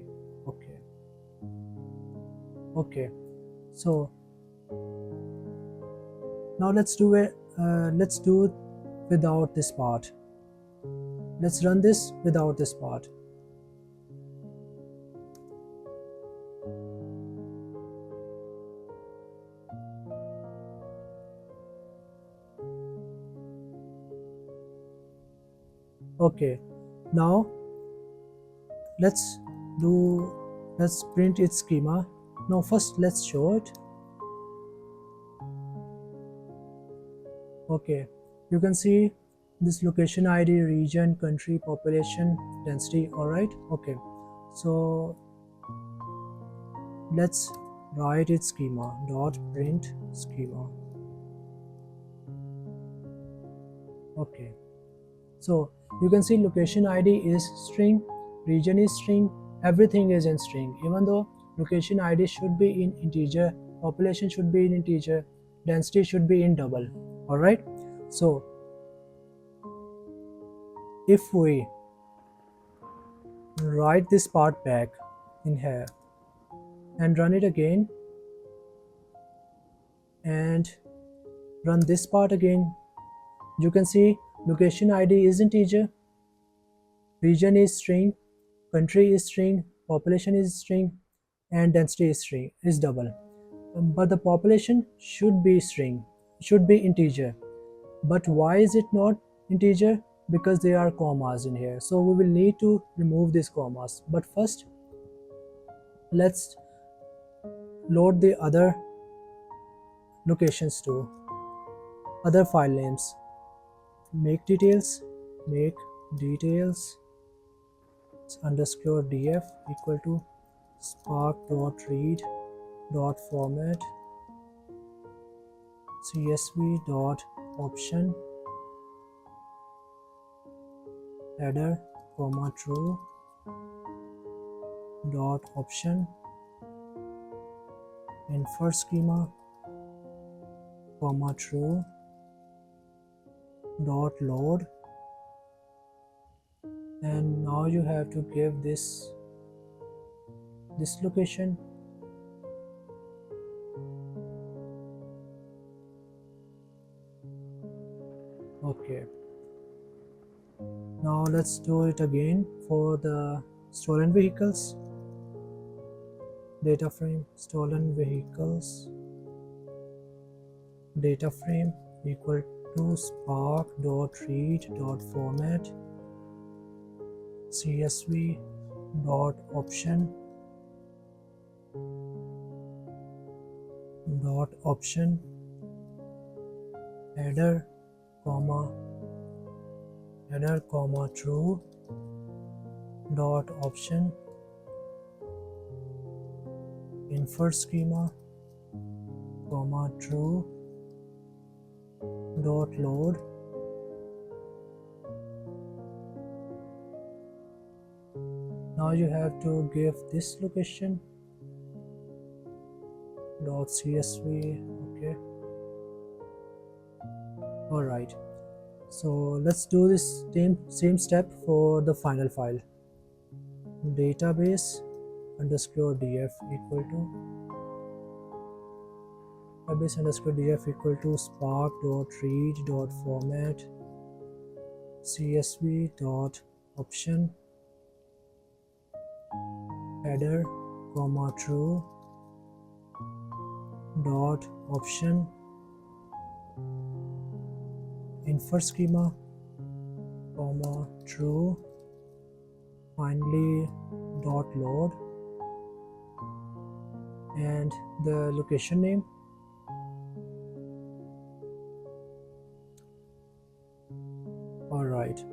Okay, so now let's do it without this part. Let's run this without this part. Okay, now let's print its schema. Now first let's show it. Okay, you can see this location ID, region, country, population, density. All right, okay, so let's write its schema dot print schema. Okay, so you can see location ID is string, region is string, everything is in string, even though location ID should be in integer, population should be in integer, density should be in double. All right, so if we write this part back in here and run it again and run this part again, you can see location ID is integer, region is string, country is string, population is string, and density is string, is double. But the population should be string, should be integer. But why is it not integer? Because there are commas in here, so we will need to remove these commas. But first let's load the other locations too, other file names. Make details underscore df equal to spark.read.format csv.option header true dot option infer schema true dot load, and now you have to give this location. Okay, now let's do it again for the stolen vehicles. Data frame stolen vehicles data frame equal to spark.read.format csv.option header true dot option infer schema true dot load, now you have to give this location dot csv. Okay, all right, so let's do this same step for the final file. Database underscore df equal to database underscore df equal to spark.read.format csv.option header true dot option infer schema true finally dot load, and the location name all right.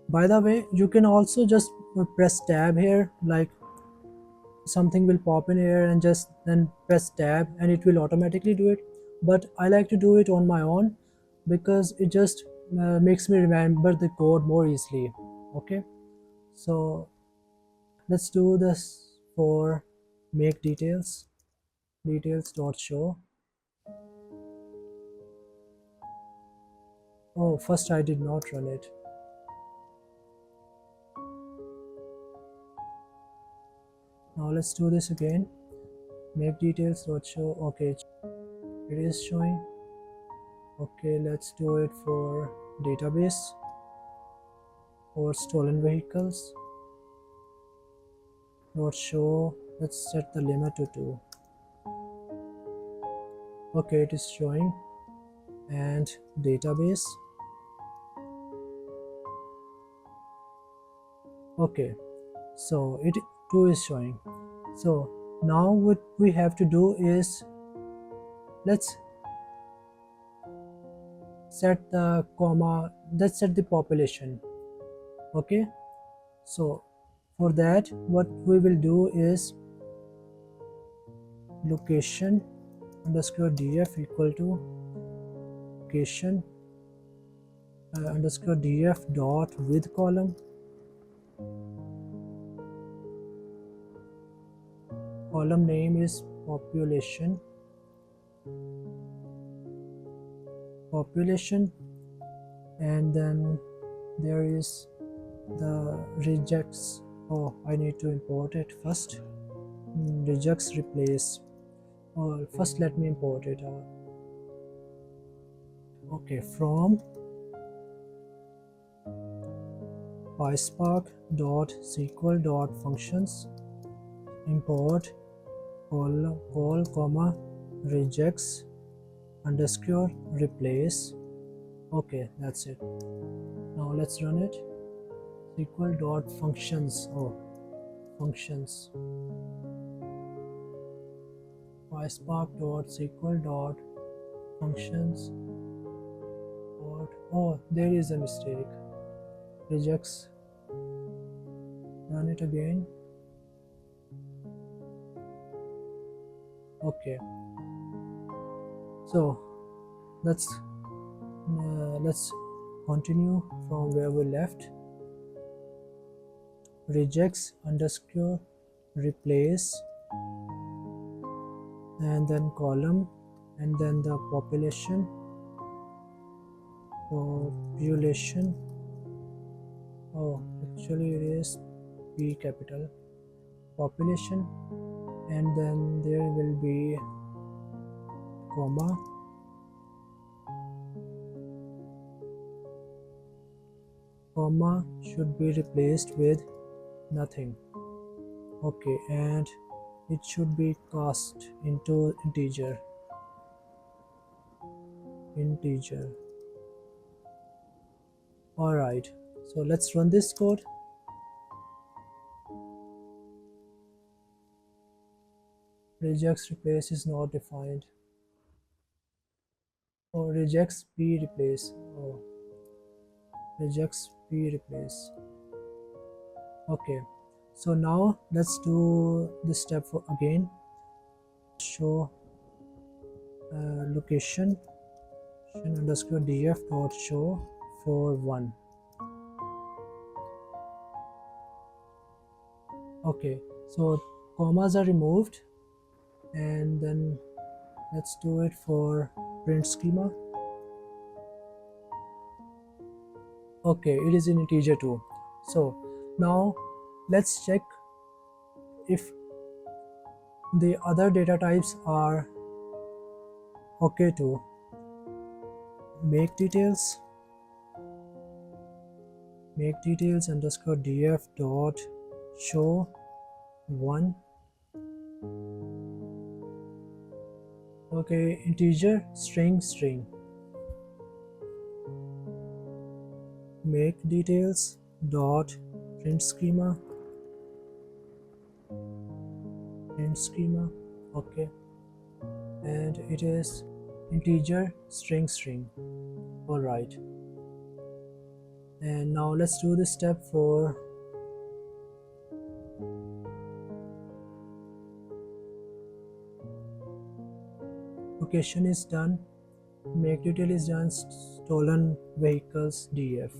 By the way, you can also just press tab here, like something will pop in here and just then press tab and it will automatically do it, but I like to do it on my own because it just makes me remember the code more easily. Okay, so let's do this for make details dot show. Oh, first I did not run it. Now let's do this again. Make details dot show. Okay, it is showing. Okay, let's do it for database or stolen vehicles dot show. Let's set the limit to 2. Okay, it is showing. And database. Okay, so it 2 is showing. So now what we have to do is let's set the let's set the population. Okay, so for that what we will do is location underscore df equal to location underscore df dot with column name is population, and then there is the rejects. Oh, I need to import it first. Rejects replace. Oh, first let me import it. Okay, from PySpark.sql.functions import call regex underscore replace. Okay, that's it. Now let's run it. SQL.functions. Oh, functions. PySpark.sql.functions. Oh, there is a mistake. Regex. Run it again. Okay, so let's continue from where we left. Regex underscore replace, and then column, and then the population. Oh, actually it is P capital population, and then there will be comma, should be replaced with nothing. Okay, and it should be cast into integer. Alright, so let's run this code. Regex replace is not defined. Oh, regex p replace. Oh, regex p replace. Okay, so now let's do this step again. Show location underscore df dot show for 1. Okay, so commas are removed, and then let's do it for print schema. Okay, it is in integer too. So now let's check if the other data types are okay too. Make details underscore df dot show 1. Okay, integer string. Make details dot print schema. Okay, and it is integer string. All right, and now let's do this step for location is done, make detail is done, stolen vehicles df.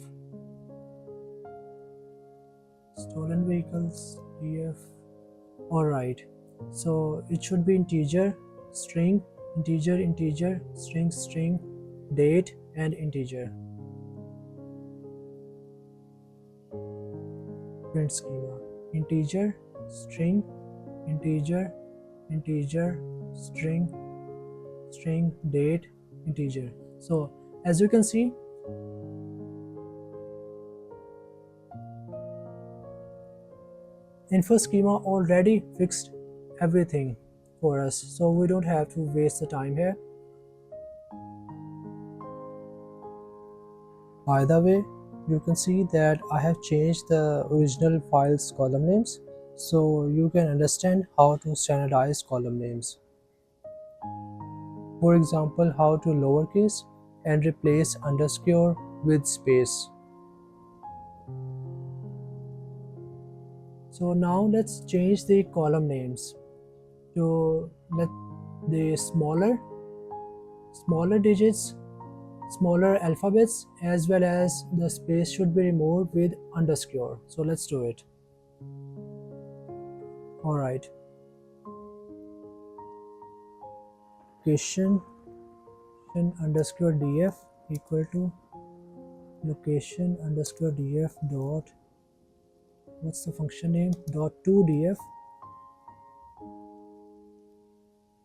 All right, so it should be integer string, string, date, and integer. Print schema, integer string, string, date, integer. So as you can see, info schema already fixed everything for us, so we don't have to waste the time here. By the way, you can see that I have changed the original file's column names, so you can understand how to standardize column names. For example, how to lowercase and replace underscore with space. So now let's change the column names to let the smaller digits, smaller alphabets, as well as the space should be removed with underscore. So let's do it. All right. Location underscore df equal to location underscore df dot, what's the function name, dot to df,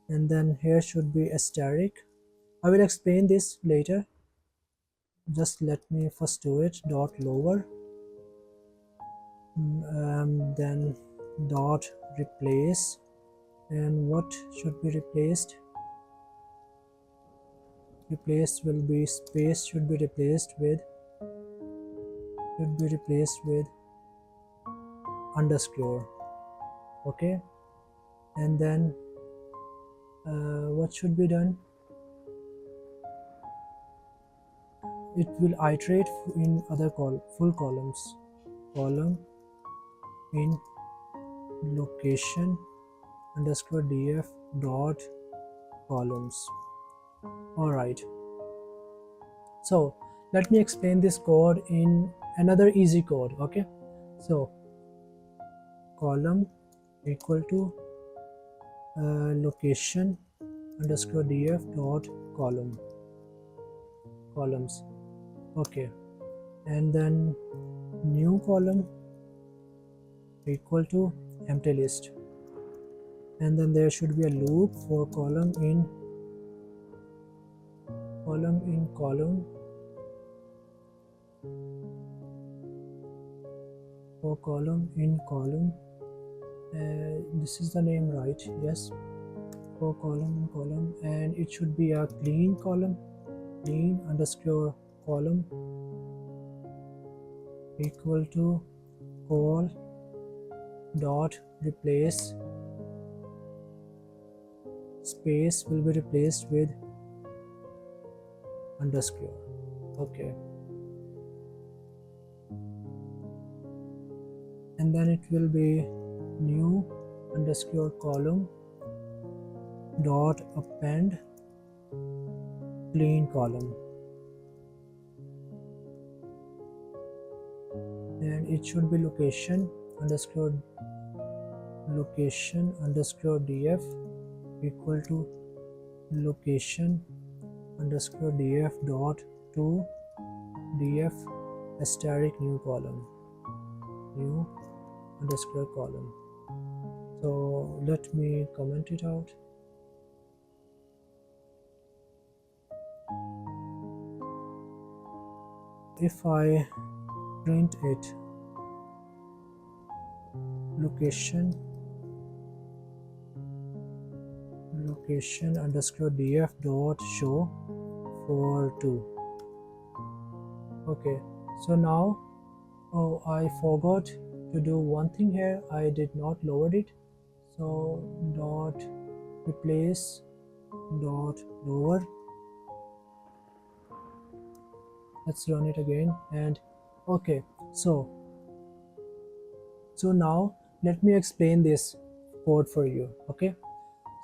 and then here should be asterisk. I will explain this later, just let me first do it. Dot lower, then dot replace, and what should be replaced will be space, should be replaced with underscore. Okay, and then what should be done, it will iterate in other full column in location underscore df dot columns. Alright, so let me explain this code in another easy code. Okay, so column equal to location underscore df dot columns. Okay, and then new column equal to empty list, and then there should be a loop for column in column for column in column. This is the name, right? Yes, for column in column, and it should be a clean column, clean underscore column equal to call dot replace space will be replaced with underscore. Okay, and then it will be new underscore column dot append clean column, and it should be location underscore df equal to location underscore df dot to df asterisk new underscore column. So let me comment it out. If I print it location underscore df dot show for 2. Okay, so now I forgot to do one thing here. I did not lower it, so dot replace dot lower. Let's run it again, and okay, so now let me explain this code for you. Okay,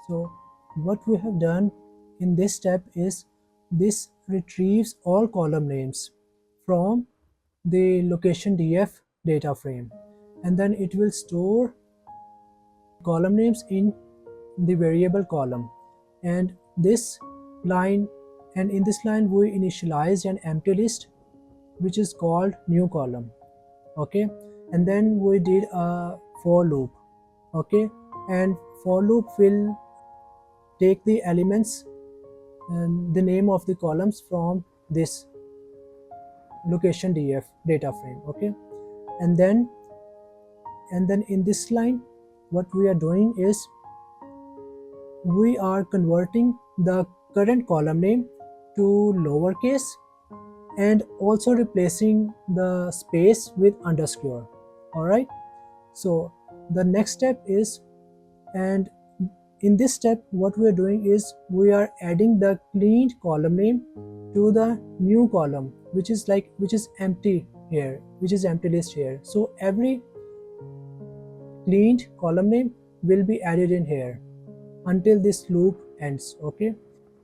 so what we have done in this step is this retrieves all column names from the location df data frame, and then it will store column names in the variable column, and this line, and in this line we initialized an empty list which is called new column. Okay, and then we did a for loop. Okay, and for loop will take the elements and the name of the columns from this location df data frame. Okay, and then in this line what we are doing is we are converting the current column name to lowercase and also replacing the space with underscore. All right, so the next step is, and in this step what we are doing is we are adding the cleaned column name to the new column which is empty here, which is empty list here. So every cleaned column name will be added in here until this loop ends. Okay,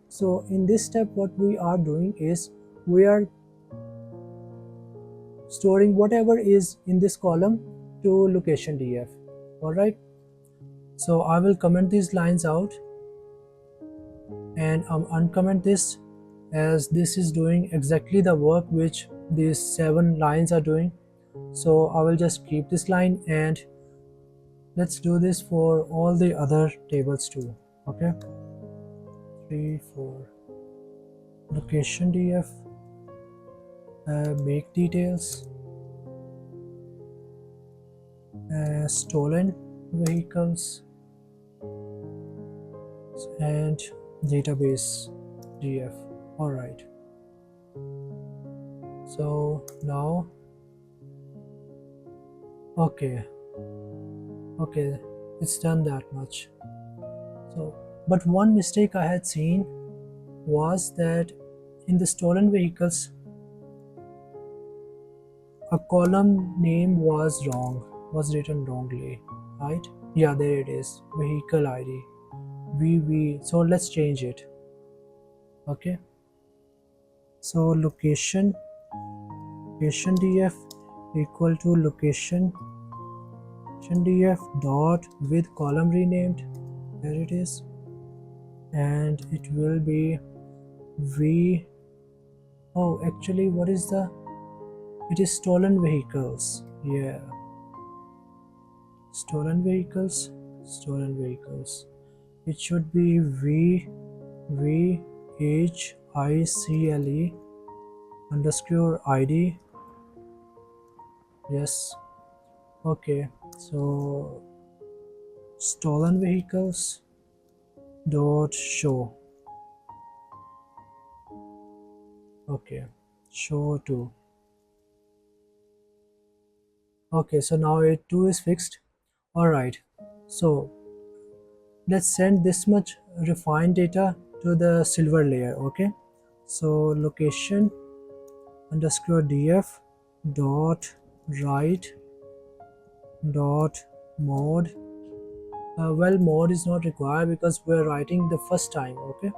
so in this step what we are doing is we are storing whatever is in this column to location df. All right, so I will comment these lines out and uncomment this, as this is doing exactly the work which these 7 lines are doing. So I will just keep this line, and let's do this for all the other tables too. Okay, 3 4 location df make details, stolen vehicles, and database df. All right, so now okay, it's done that much. So but one mistake I had seen was that in the stolen vehicles a column name was wrong. was written wrongly, right? Yeah, there it is, vehicle ID VV. So let's change it. Okay, so location df equal to location df dot with column renamed, there it is, and it will be v. Oh, actually, what is the, it is stolen vehicles. Yeah, stolen vehicles. It should be VHICLE underscore ID. Yes. Okay. So stolen vehicles dot show. Okay. Show to. Okay. So now it 2 is fixed. All right. So let's send this much refined data to the silver layer. Okay. So location underscore df dot write dot mode. Well, mode is not required because we're writing the first time. Okay,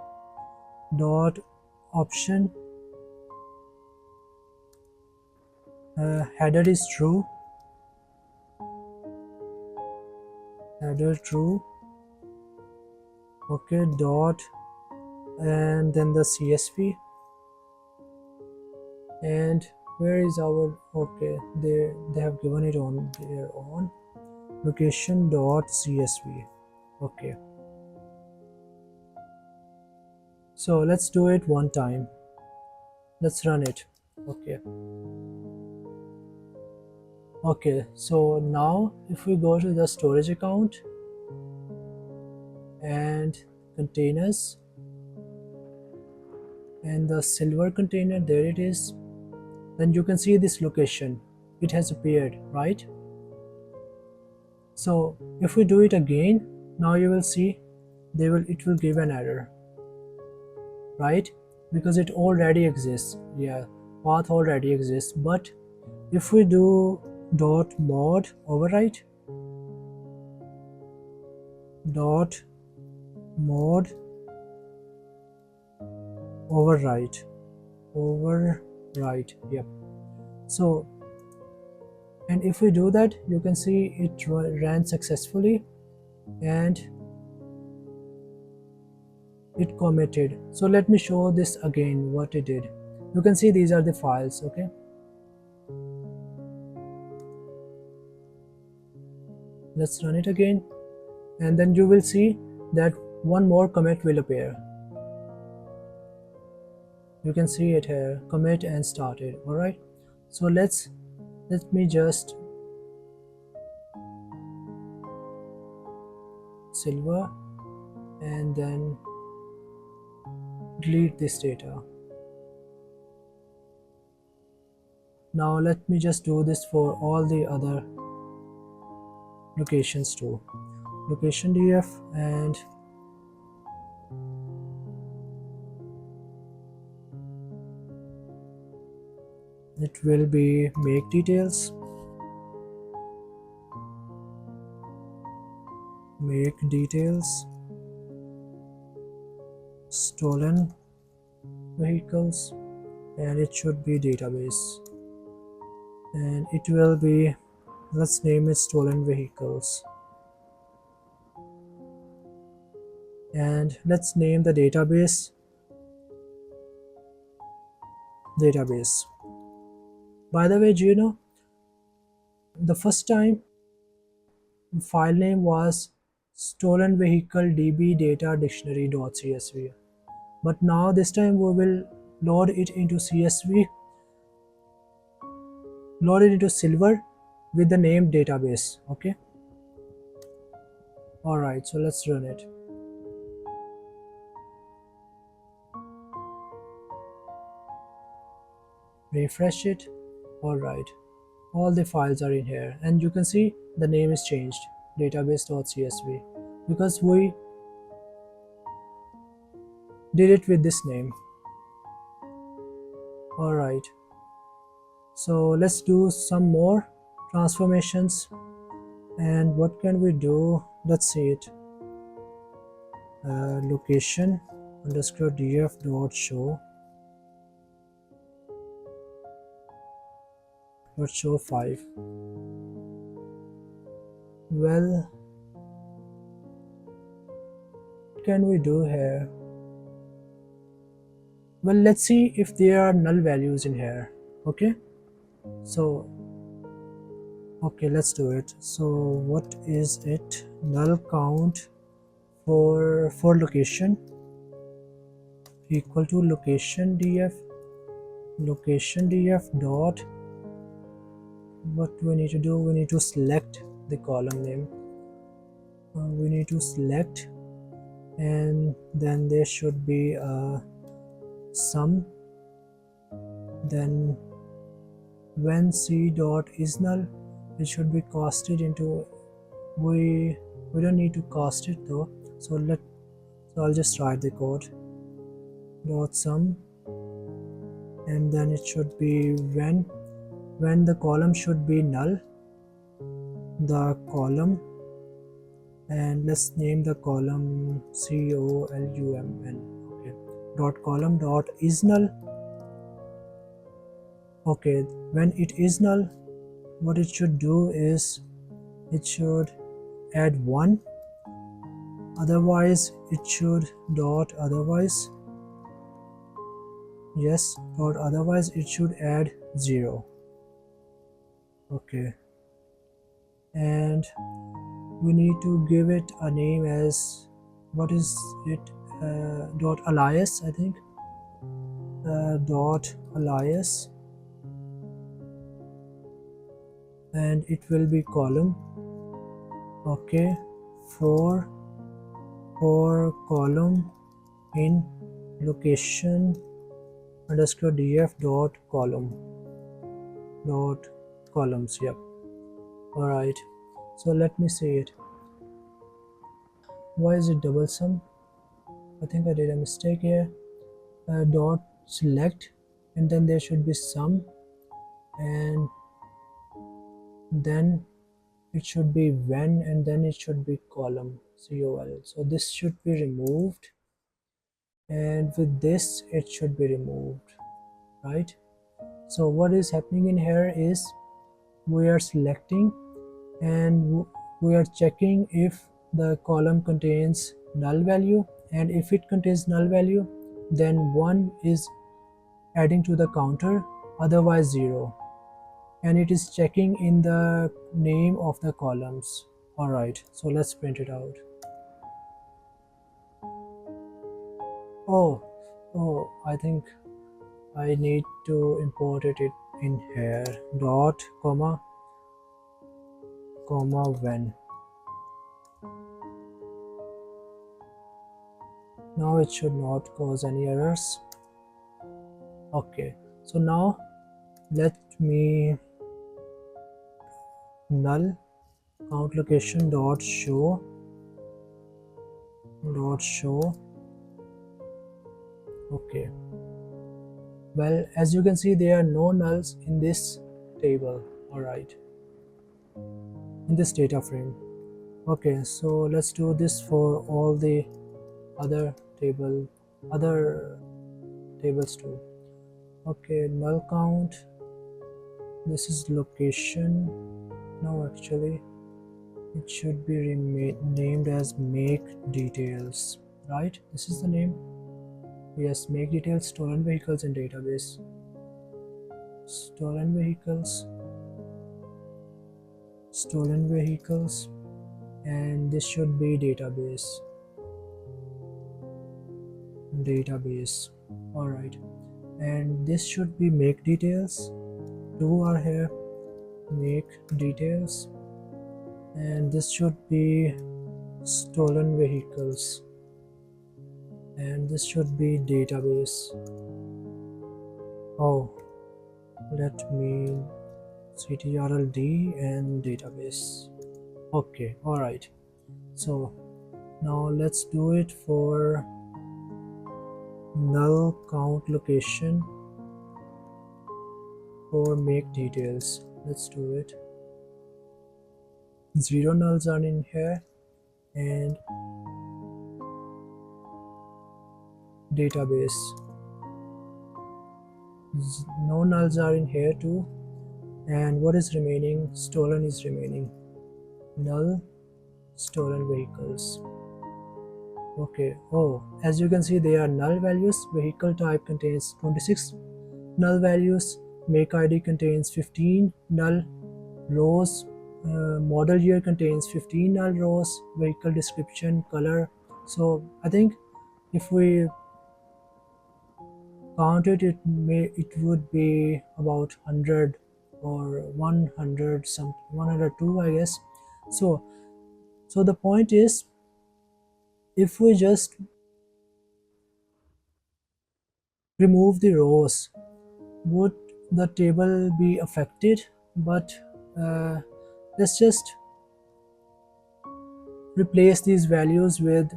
dot option, header is true, header true. Okay, dot, and then the CSV, and where is our, okay, they have given it on their own, location dot CSV. Okay, so let's do it one time. Let's run it. Okay. Okay, so now if we go to the storage account and containers and the silver container, there it is, then you can see this location, it has appeared, right? So if we do it again, now you will see it will give an error, right? Because it already exists. Yeah, path already exists. But if we do dot mod overwrite dot mod overwrite, yep. So, and if we do that, you can see it ran successfully and it committed. So let me show this again what it did. You can see these are the files. Okay, let's run it again, and then you will see that one more commit will appear. You can see it here, commit and started. All right, so let me just silver and then delete this data. Now let me just do this for all the other locations too. Location df, and it will be make details, stolen vehicles, and it should be database, and it will be, let's name it stolen vehicles, and let's name the database. By the way, do you know, the first time file name was stolen vehicle db data dictionary.csv, but now this time we will load it into CSV, load it into silver with the name database. Okay, all right, so let's run it. Refresh it. All right, all the files are in here, and you can see the name is changed, database.csv, because we did it with this name. All right, so let's do some more transformations. And what can we do? Let's see it. Location underscore df dot show 5. Well, what can we do here? Well, let's see if there are null values in here. Okay, so let's do it. So what is it? Null count for location equal to location df dot. What we need to do, we need to select the column name. We need to select, and then there should be a sum. Then when c dot is null, it should be casted into, we don't need to cast it though, so I'll just write the code. Dot sum, and then it should be when the column should be null, the column, and let's name the column column. Okay, dot column dot is null. Okay, when it is null, what it should do is it should add 1, otherwise it should dot otherwise, yes, dot otherwise it should add 0. Okay, and we need to give it a name as, what is it, dot alias, I think, dot alias, and it will be column. Okay, for column in location underscore df dot columns. Yep. All right, so let me see it. Why is it double sum? I think I did a mistake here. Dot select, and then there should be sum, and then it should be when, and then it should be column col. So this should be removed, and with this it should be removed, right? So what is happening in here is we are selecting and we are checking if the column contains null value, and if it contains null value, then 1 is adding to the counter, otherwise 0, and it is checking in the name of the columns. All right, so let's print it out. Oh, I think I need to import it in here. Dot comma when. Now it should not cause any errors. Okay, so now let me null count location dot show. Okay, well, as you can see, there are no nulls in this table. All right, in this data frame. Okay, so let's do this for all the other tables too. Okay, null count, this is location. No, actually it should be named as make details, right? This is the name. Yes, make details, stolen vehicles and database. Stolen vehicles, and this should be database. All right, and this should be make details. 2 are here, make details, and this should be stolen vehicles, and this should be database. Oh, let me ctrl-d and database. Okay, all right, so now let's do it for null count location for make details. Let's do it. zero nulls are in here, and database, no nulls are in here too. And what is remaining? Stolen is remaining. Null, stolen vehicles. Okay. Oh, as you can see, they are null values. Vehicle type contains 26 null values. Make ID contains 15 null rows. Model year contains 15 null rows. Vehicle description, color. So I think if we count it, it would be about 100 or 100 some 102, I guess. So the point is, if we just remove the rows, would the table be affected? But uh, let's just replace these values with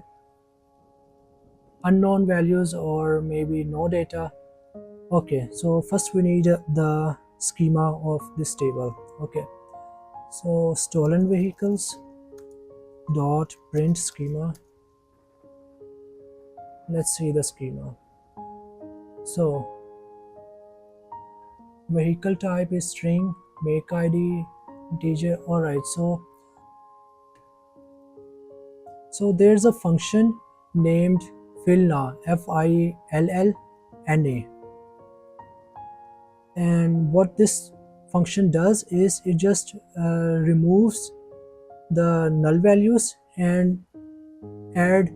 unknown values or maybe no data. Okay, so first we need the schema of this table. Okay, so stolen vehicles dot print schema. Let's see the schema. So vehicle type is string, make ID integer. All right, so there's a function named fillna, Fillna, and what this function does is it just removes the null values and add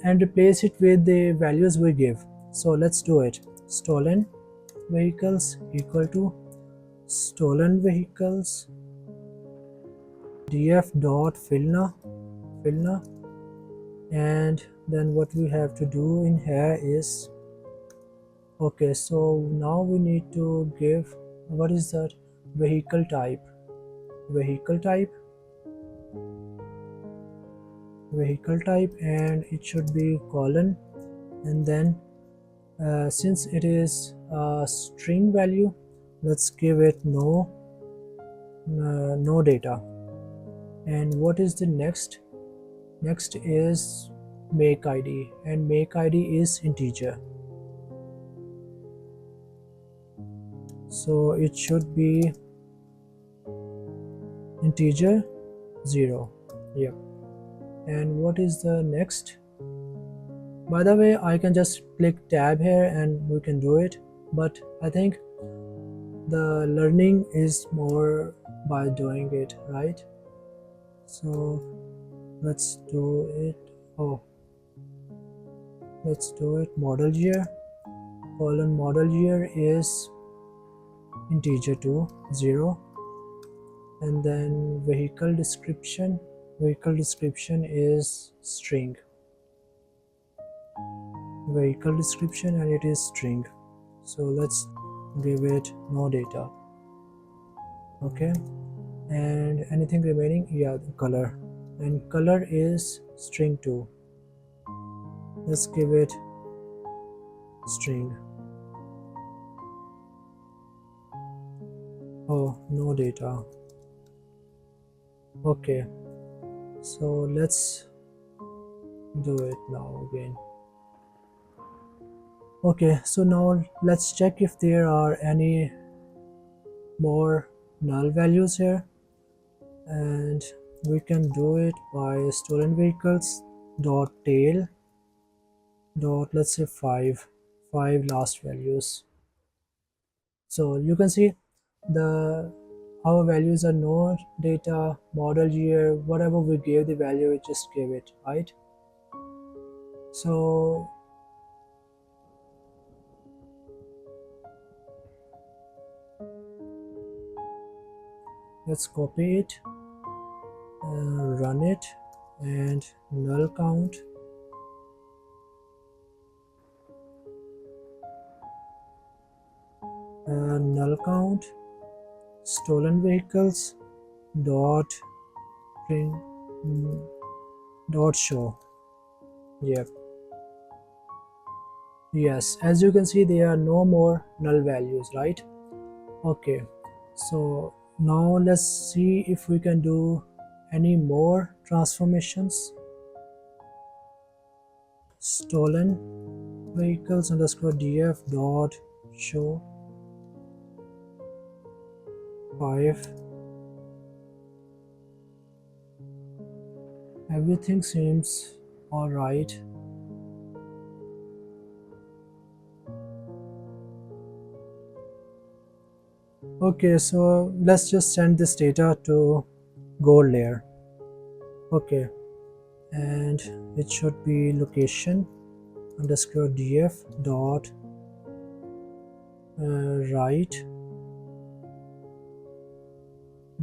and replace it with the values we give. So let's do it. Stolen vehicles equal to stolen vehicles df dot fillna, and then what we have to do in here is, okay, so now we need to give, what is that, vehicle type, and it should be colon, and then since it is a string value, let's give it no data. And what is the next is make ID, and make ID is integer, so it should be integer 0. Yep. And what is the next? By the way, I can just click tab here and we can do it, but I think the learning is more by doing it, right? So let's do it. Oh, let's do it. Model year colon model year is integer 2 0, and then vehicle description is string, and it is string. So let's give it no data. Okay, and anything remaining? Yeah, the color, and color is string 2. Let's give it string. Oh, no data. Okay, so let's do it now again. Okay, so now let's check if there are any more null values here, and we can do it by stolen vehicles dot tail dot, let's say 5 last values. So you can see our values are no data, model year, whatever we gave the value, we just gave it, right? So let's copy it, run it, and null count stolen vehicles dot print dot show. Yep. Yes, as you can see, there are no more null values, right? Okay, so now let's see if we can do any more transformations. Stolen vehicles underscore df dot show 5. Everything seems alright. Okay, so let's just send this data to gold layer. Okay, and it should be location underscore df dot right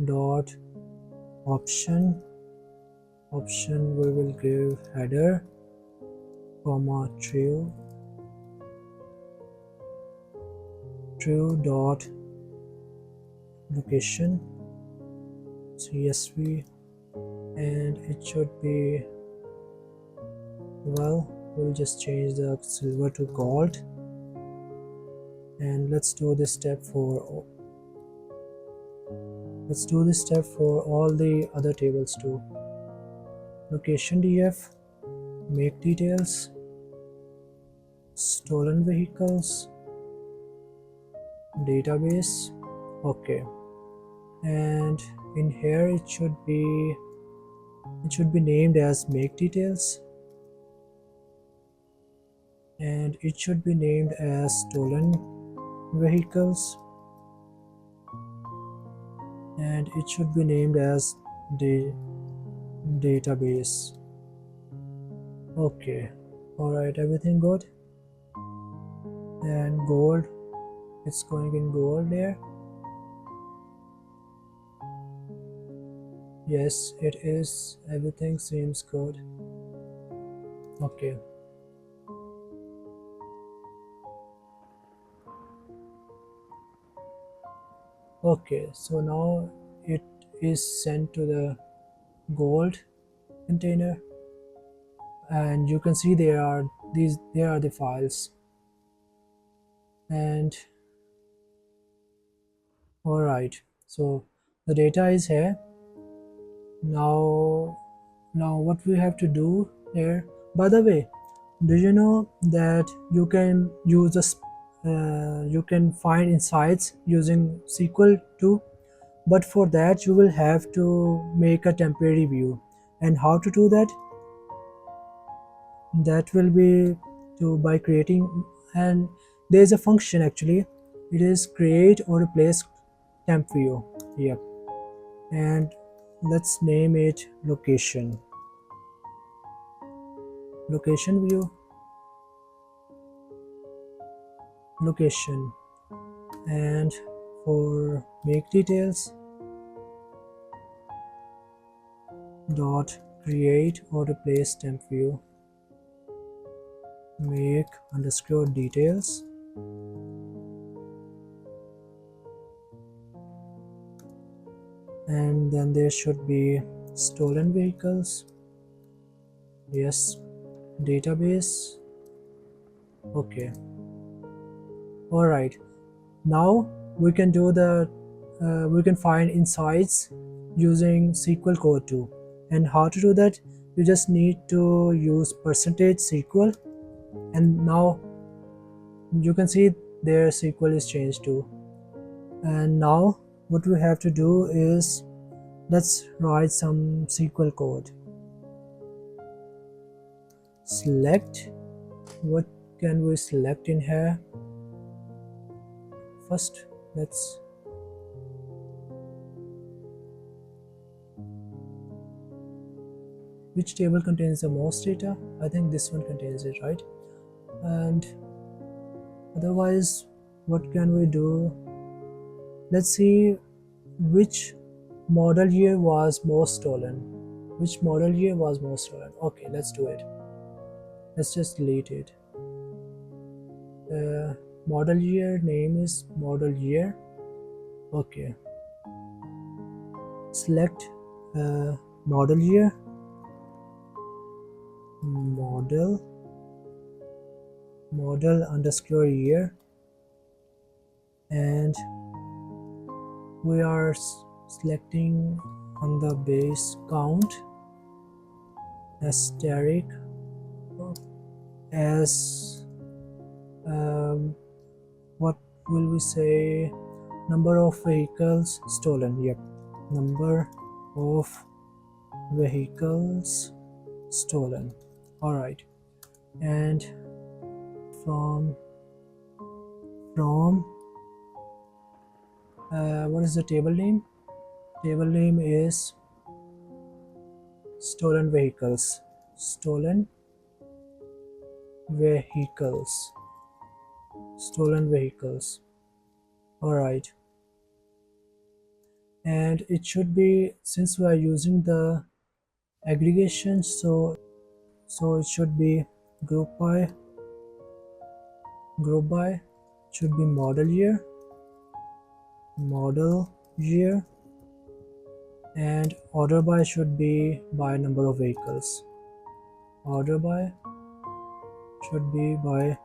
dot option we will give header comma true dot location csv, and it should be, well, we'll just change the silver to gold. And let's do this step for all the other tables too. Location df make details stolen vehicles database. Okay, and in here it should be named as make details, and it should be named as stolen vehicles, and it should be named as the database. Okay, alright, everything good. And gold, it's going in gold there. Yes, it is. Everything seems good. Okay. Okay, so now it is sent to the gold container, and you can see there are the files. And alright, so the data is here. Now what we have to do here, by the way, do you know that you can use this you can find insights using SQL too, but for that you will have to make a temporary view. And how to do that? That will be by creating, and there is a function actually, it is create or replace temp view. Yep, and let's name it location view location, and for make details dot create or replace temp view make underscore details, and then there should be stolen vehicles. Yes, database. Okay, alright, now we can do we can find insights using SQL code too. And how to do that? You just need to use %SQL, and now you can see their SQL is changed too. And now what we have to do is, let's write some SQL code. Select, what can we select in here? First, let's which table contains the most data? I think this one contains it, right? And otherwise, what can we do? Let's see which model year was most stolen. Which model year was most stolen? Okay, let's do it. Let's just delete it. Model year name is model year. Okay. Select model year. Model underscore year, and we are selecting on the base count asterisk as what will we say, number of vehicles stolen. Yep, number of vehicles stolen. All right, and from what is the table name? Table name is stolen vehicles. Stolen vehicles. Stolen vehicles. All right, and it should be, since we are using the aggregation, so it should be group by should be model year, and order by should be by number of vehicles. Order by should be by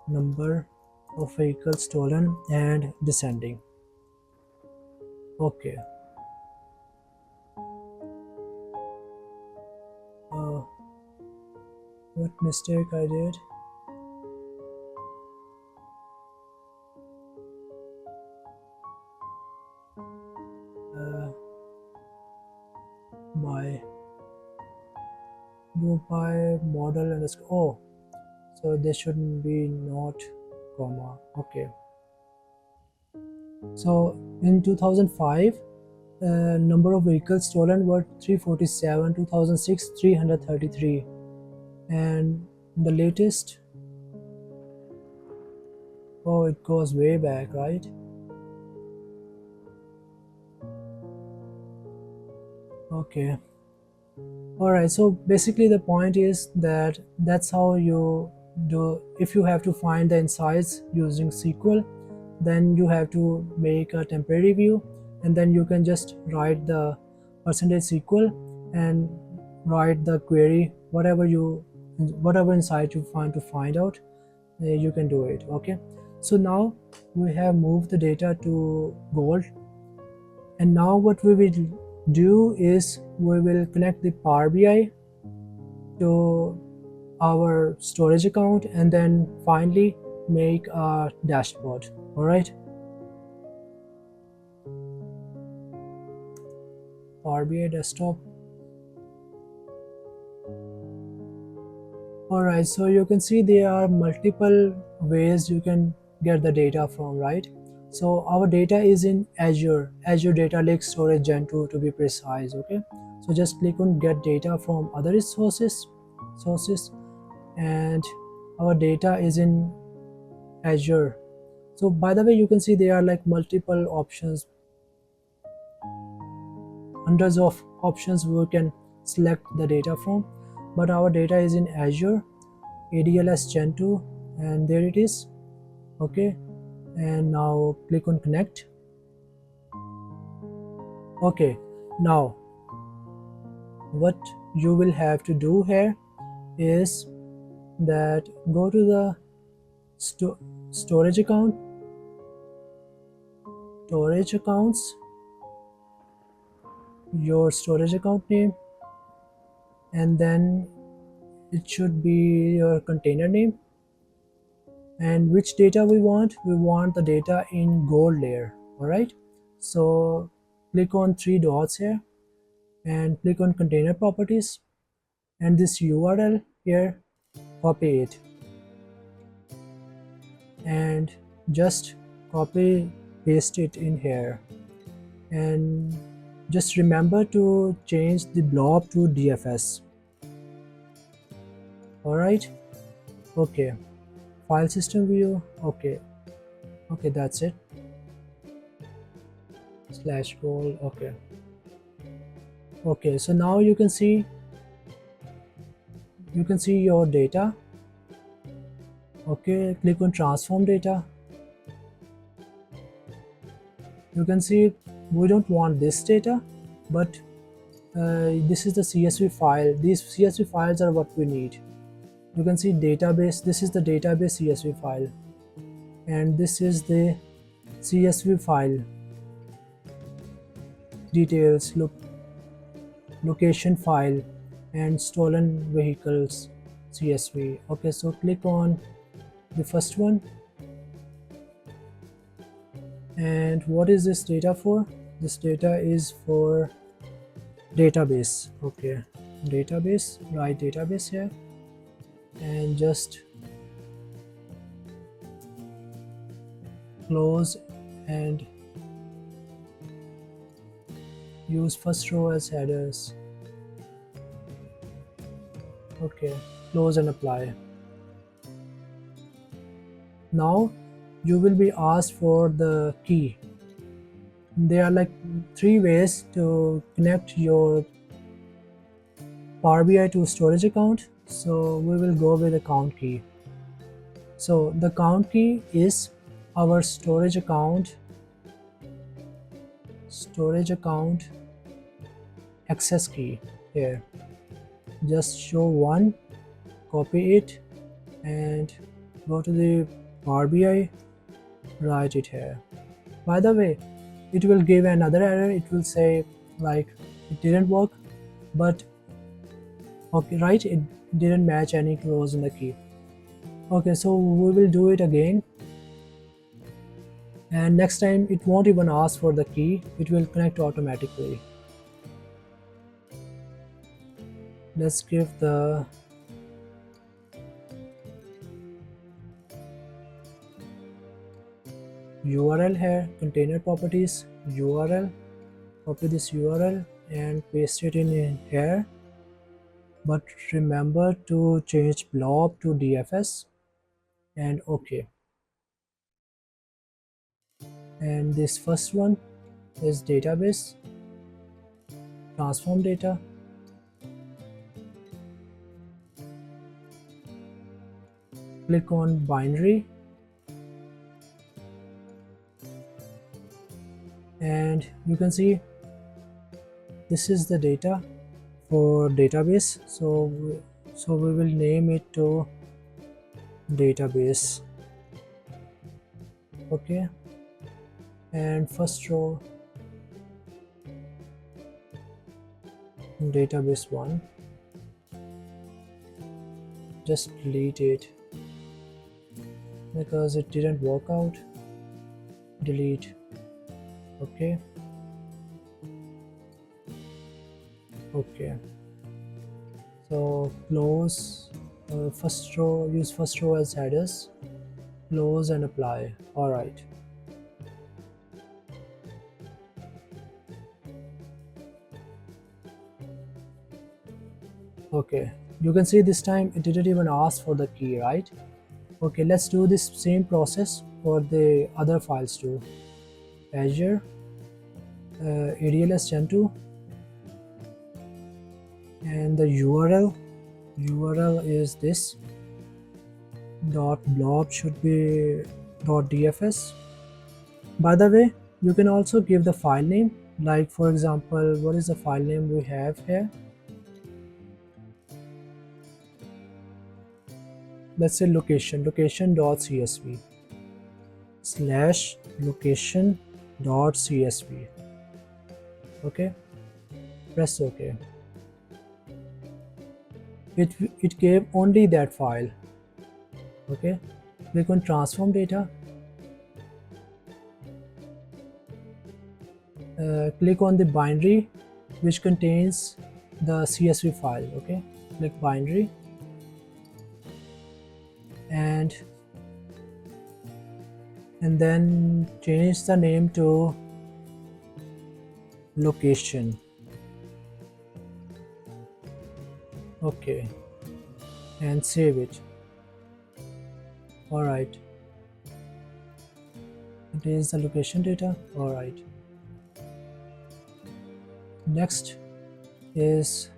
number of vehicles stolen and descending. Okay. What mistake I did? By group by model and oh, so there shouldn't be not comma. Okay. So in 2005, number of vehicles stolen were 347, 2006 333, and the latest, oh, it goes way back, right? Okay. All right, so basically the point is that that's how you do. If you have to find the insights using SQL, then you have to make a temporary view, and then you can just write the %SQL and write the query, whatever insight you find out, you can do it. Okay, so now we have moved the data to Gold, and now what we will do is we will connect the Power BI to our storage account, and then finally make a dashboard. All right, Power BI desktop. All right, so you can see there are multiple ways you can get the data from, right? So our data is in Azure Data Lake Storage Gen 2 to be precise. Okay, so just click on get data from other sources, and our data is in Azure. So by the way, you can see there are like multiple options, hundreds of options we can select the data from, but our data is in Azure ADLS Gen 2, and there it is. Okay, and now click on connect. Okay, now what you will have to do here is that go to the storage accounts, your storage account name, and then it should be your container name, and which data we want the data in Gold layer. All right, so click on three dots here and click on container properties, and this URL here, copy it and just copy paste it in here, and just remember to change the blob to DFS. All right, okay, file system view. Okay, that's it, /gold. Okay, so now you can see your data. Okay, click on transform data. You can see we don't want this data, but this is the CSV file. These CSV files are what we need. You can see database, this is the database CSV file, and this is the CSV file details. Look, location file and stolen vehicles CSV. Okay, so click on the first one. And what is this data for? This data is for database. Okay, database, write database here and just close and use first row as headers. Okay, close and apply. Now you will be asked for the key. There are like 3 ways to connect your Power BI to storage account. So we will go with account key. So the account key is our storage account access key here. Just show one, copy it and go to the Power BI, write it here. By the way, it will give another error. It will say like it didn't work, but okay, right, it didn't match any rows in the key. Okay, so we will do it again, and next time it won't even ask for the key, it will connect automatically. Let's give the URL here, container properties URL. Copy this URL and paste it in here, but remember to change blob to DFS and OK. And this first one is database, transform data, click on binary and you can see this is the data for database. So we will name it to database. Okay, and first row database 1, just delete it because it didn't work out. Delete. Okay, so close first row, use first row as headers, close and apply. All right, okay, you can see this time it didn't even ask for the key, right? Okay, let's do this same process for the other files too. Azure ADLS Gen2 and the URL is this dot blob should be dot DFS. By the way, you can also give the file name, like for example, what is the file name we have here? Let's say location.csv slash location.csv. Okay, press OK. It gave only that file. Okay, click on transform data, click on the binary which contains the CSV file. Okay, click binary and then change the name to location. Okay, and save it. All right, it is the location data. All right, next is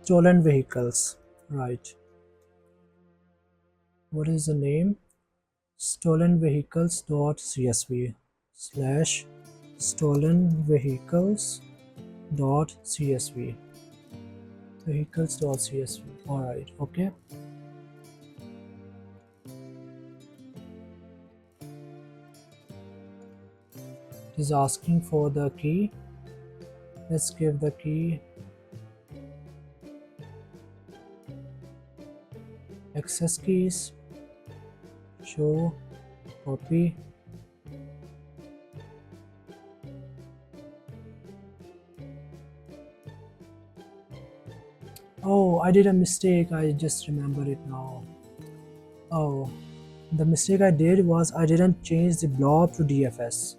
stolen vehicles. Right, what is the name? Stolen vehicles.csv slash stolen vehicles.csv vehicles.csv. All right, okay, It is asking for the key. Let's give the key. Access keys. Show. Copy. Oh, I did a mistake. I just remembered it now. Oh, the mistake I did was I didn't change the blob to DFS.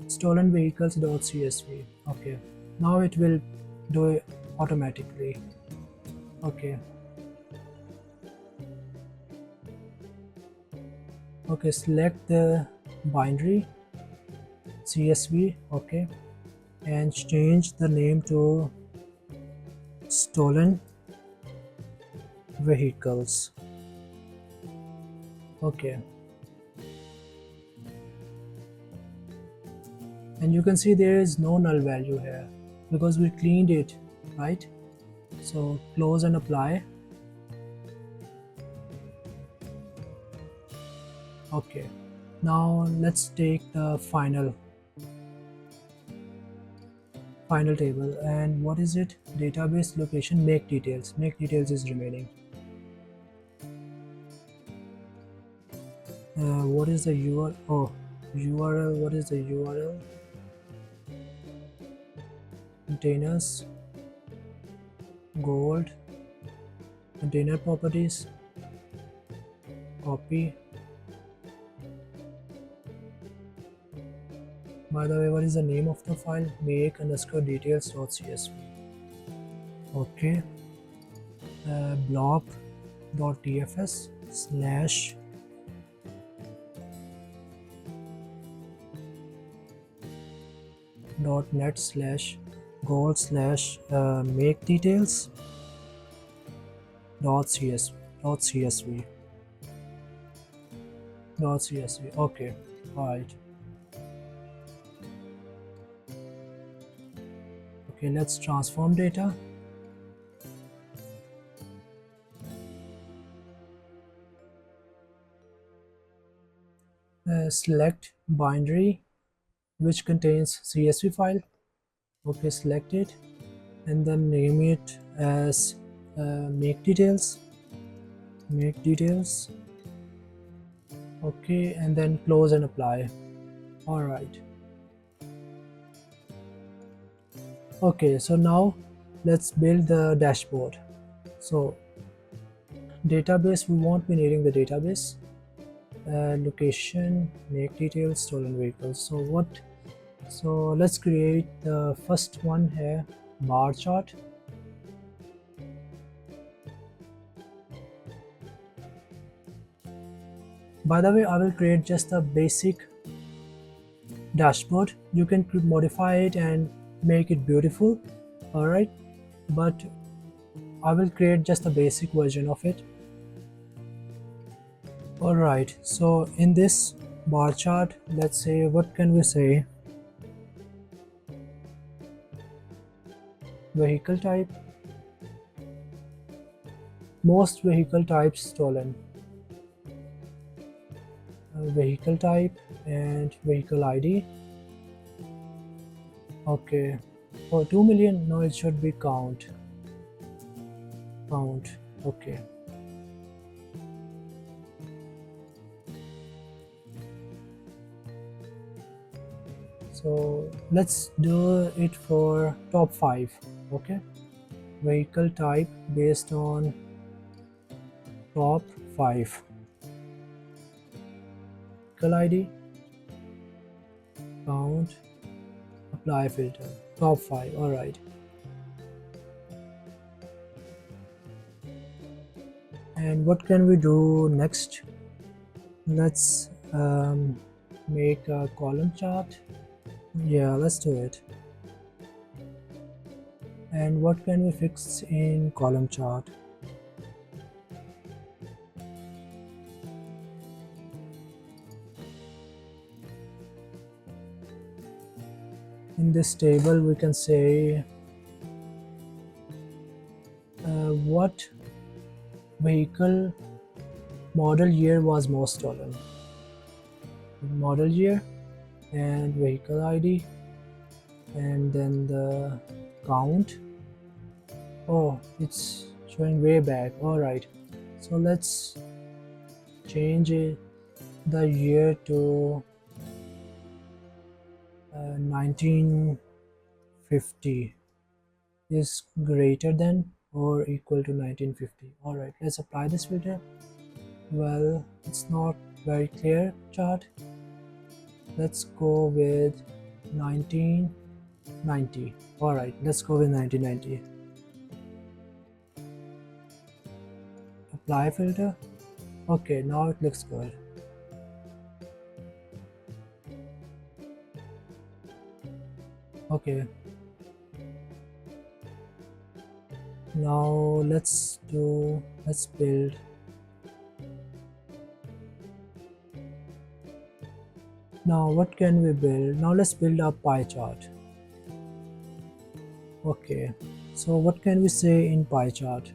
Stolen vehicles.csv. Okay, now it will do it automatically. Okay. Okay, select the binary CSV. Okay, and change the name to stolen vehicles. Okay, and you can see there is no null value here because we cleaned it, right? So close and apply. Okay, now let's take the final table. And what is it? Database location make details. Make details is remaining. What is the URL? Oh, URL. What is the URL? Containers, gold, container properties, copy. By the way, what is the name of the file? make_details.csv. Okay, blob.dfs slash .net slash gold slash make details .csv. Okay, right. Okay, let's transform data. Select binary which contains CSV file. Okay, select it and then name it as make details. Okay, and then close and apply. All right. Okay, so now let's build the dashboard. So database, we won't be needing the database. Location, make details, stolen vehicles. So let's create the first one here, bar chart. By the way, I will create just a basic dashboard. You can modify it and make it beautiful, all right, but I will create just a basic version of it. All right, so in this bar chart, let's say, what can we say? Vehicle type, most vehicle types stolen, vehicle type and vehicle ID. Okay, for 2 million, no, it should be count. Okay, so let's do it for top 5. Okay, vehicle type based on top 5, vehicle ID, count, apply filter, top 5. All right, and what can we do next? Let's make a column chart. Yeah, let's do it. And what can we fix in column chart? In this table we can say what vehicle model year was most stolen. model year and vehicle ID, and then the count. Oh, it's showing way back. All right, so let's change it, the year to 1950 is greater than or equal to 1950. All right, let's apply this filter. Well, it's not very clear chart. Let's go with 1990. All right, let's go with 1990. Apply filter. Okay, now it looks good. Okay, now let's build. Now what can we build? Now let's build a pie chart. Okay, so what can we say in pie chart?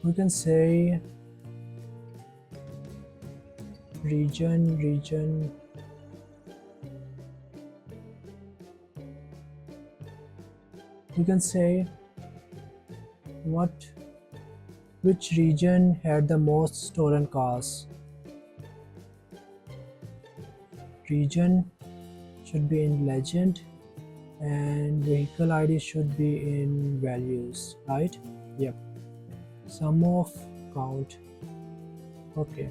We can say region. We can say which region had the most stolen cars. Region should be in legend and vehicle ID should be in values, right? Yep. Sum of count. Okay.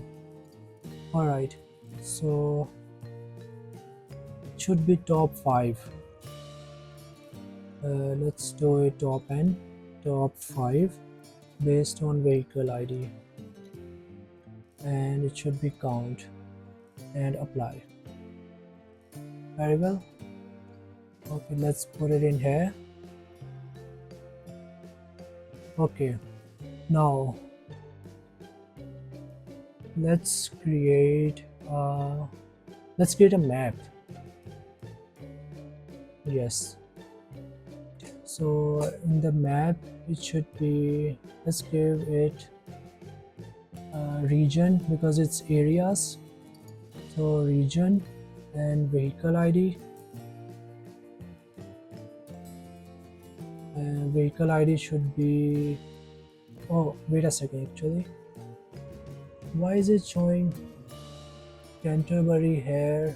All right. So it should be top 5. Let's do it top 5 based on vehicle ID, and it should be count and apply. Very well. Okay, let's put it in here. Okay, now let's create a map. Yes, so in the map it should be, let's give it a region because it's areas. So region and vehicle ID, and vehicle ID should be, oh wait a second, actually why is it showing Canterbury here?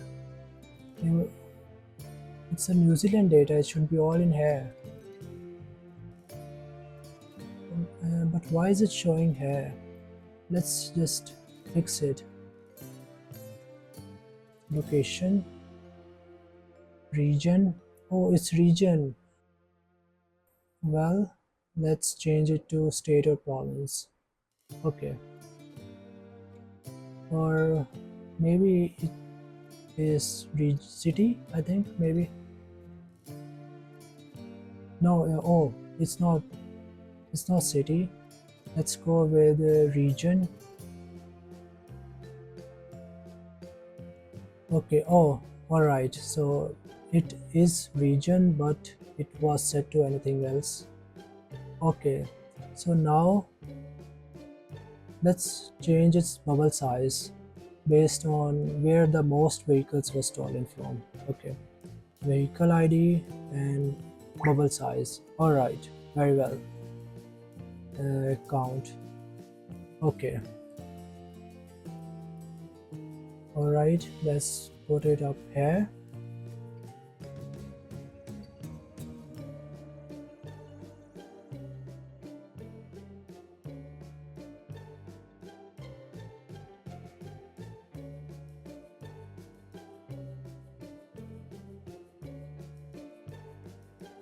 It's a New Zealand data, it should be all in here. But why is it showing here? Let's just fix it. Location, region. Oh, it's region. Well, let's change it to state or province. Okay. Or maybe it is city, I think, maybe. No, oh, it's not city. Let's go with region. Okay, oh, alright, so it is region, but it was set to anything else. Okay, so now let's change its bubble size based on where the most vehicles were stolen from. Okay, vehicle ID and bubble size. Alright, very well. Count. Okay. Alright, let's put it up here.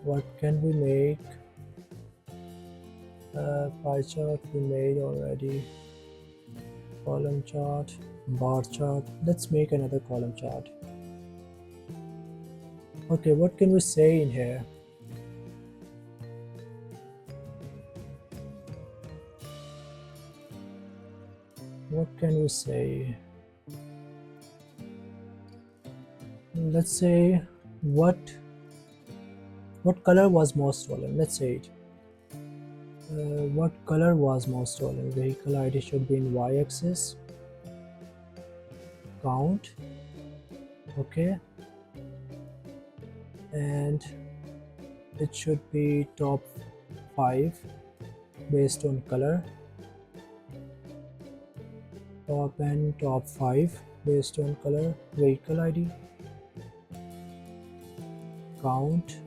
What can we make? Pie chart we made already. Column chart, bar chart. Let's make another column chart. Okay, what can we say in here? What can we say? Let's say what color was most stolen. Let's say it. what color was most stolen? Vehicle ID should be in y-axis, count, okay, and it should be top 5 based on color, top and top 5 based on color, vehicle ID, count,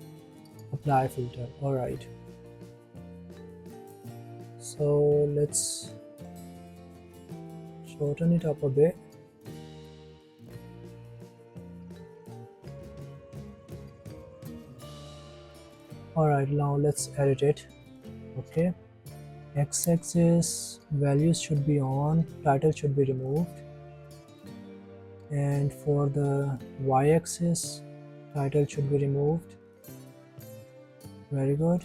apply filter. Alright, so let's shorten it up a bit. Alright, now let's edit it. Okay, x-axis values should be on, title should be removed, and for the y-axis title should be removed. Very good.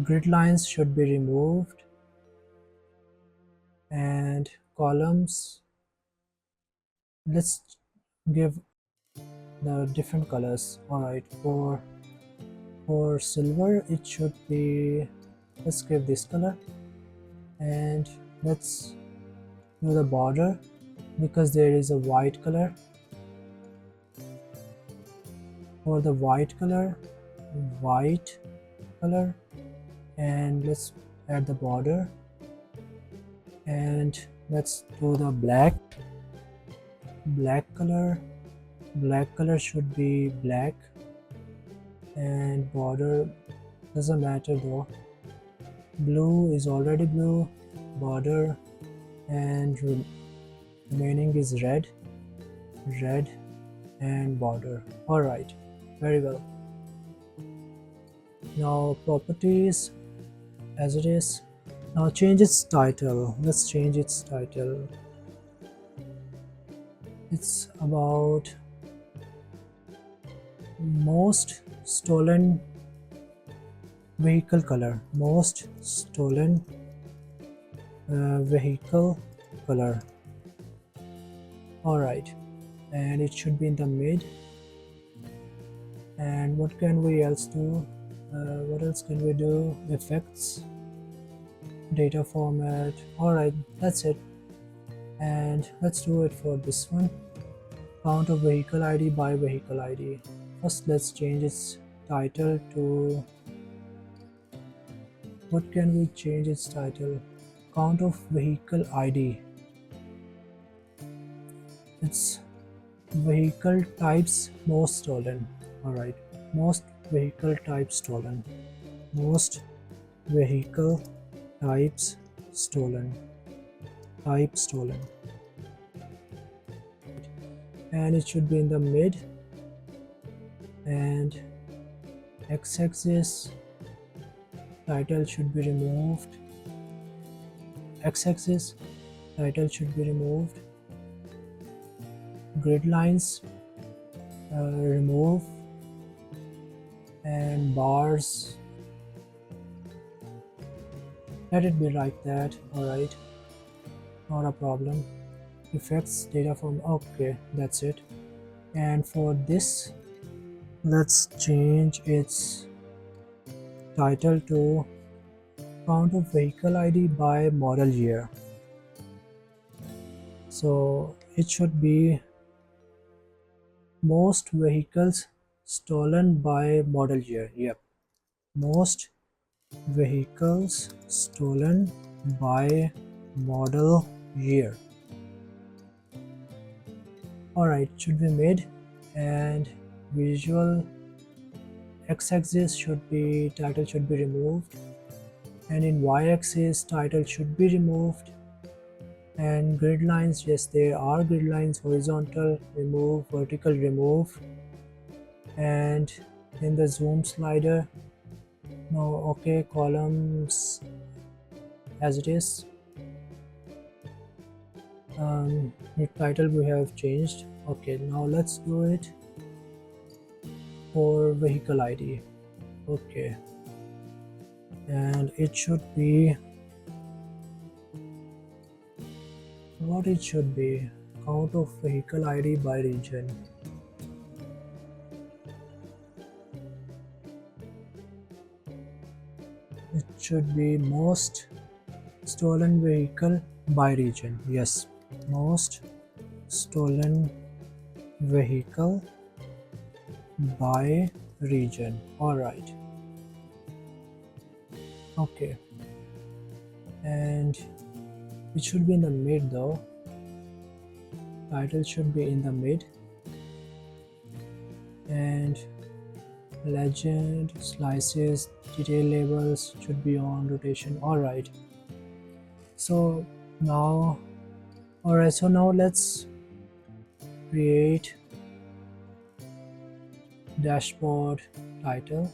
Grid lines should be removed, and columns, let's give the different colors. Alright, for silver it should be, let's give this color, and let's do the border because there is a white color. For the white color, white color, and let's add the border, and let's do the black color. Black color should be black, and border doesn't matter though. Blue is already blue, border, and remaining is red and border. Alright, very well. Now properties as it is. Now change its title. Let's change its title. It's about most stolen vehicle color. Most stolen vehicle color. Alright, and it should be in the mid. And what can we else do? What else can we do? Effects, data format. Alright, that's it. And let's do it for this one. Count of vehicle ID by vehicle ID. First let's change its title to, what can we change its title? Count of vehicle ID. It's vehicle types most stolen. Alright, most vehicle types stolen. Most vehicle types stolen. Type stolen. And it should be in the mid, and x-axis title should be removed. X-axis title should be removed. Grid lines remove, and bars, let it be like that. Alright, not a problem. Effects, data form, okay, that's it. And for this, let's change its title to count of vehicle ID by model year. So it should be most vehicles stolen by model year. Yep, most vehicles stolen by model year. Alright, should be mid, and visual x-axis should be, title should be removed, and in y-axis title should be removed, and grid lines, yes there are grid lines, horizontal remove, vertical remove, and in the zoom slider, no, okay, columns as it is. The title we have changed. Okay, now let's do it for vehicle ID. Okay, and it should be, what it should be, count of vehicle ID by region. It should be most stolen vehicle by region. Yes, most stolen vehicle by region. All right. Okay, and it should be in the mid though. Title should be in the mid, and legend, slices, detail labels should be on rotation. All right. So now, all right. So now let's create dashboard title.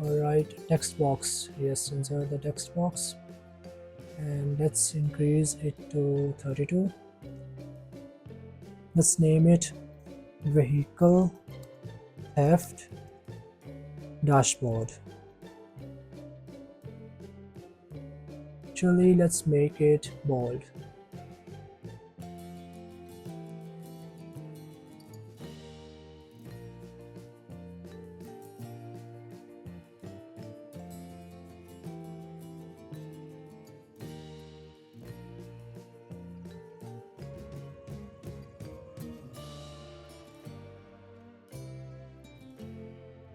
All right, text box. Yes, insert the text box, and let's increase it to 32. Let's name it vehicle theft dashboard. Actually, let's make it bold.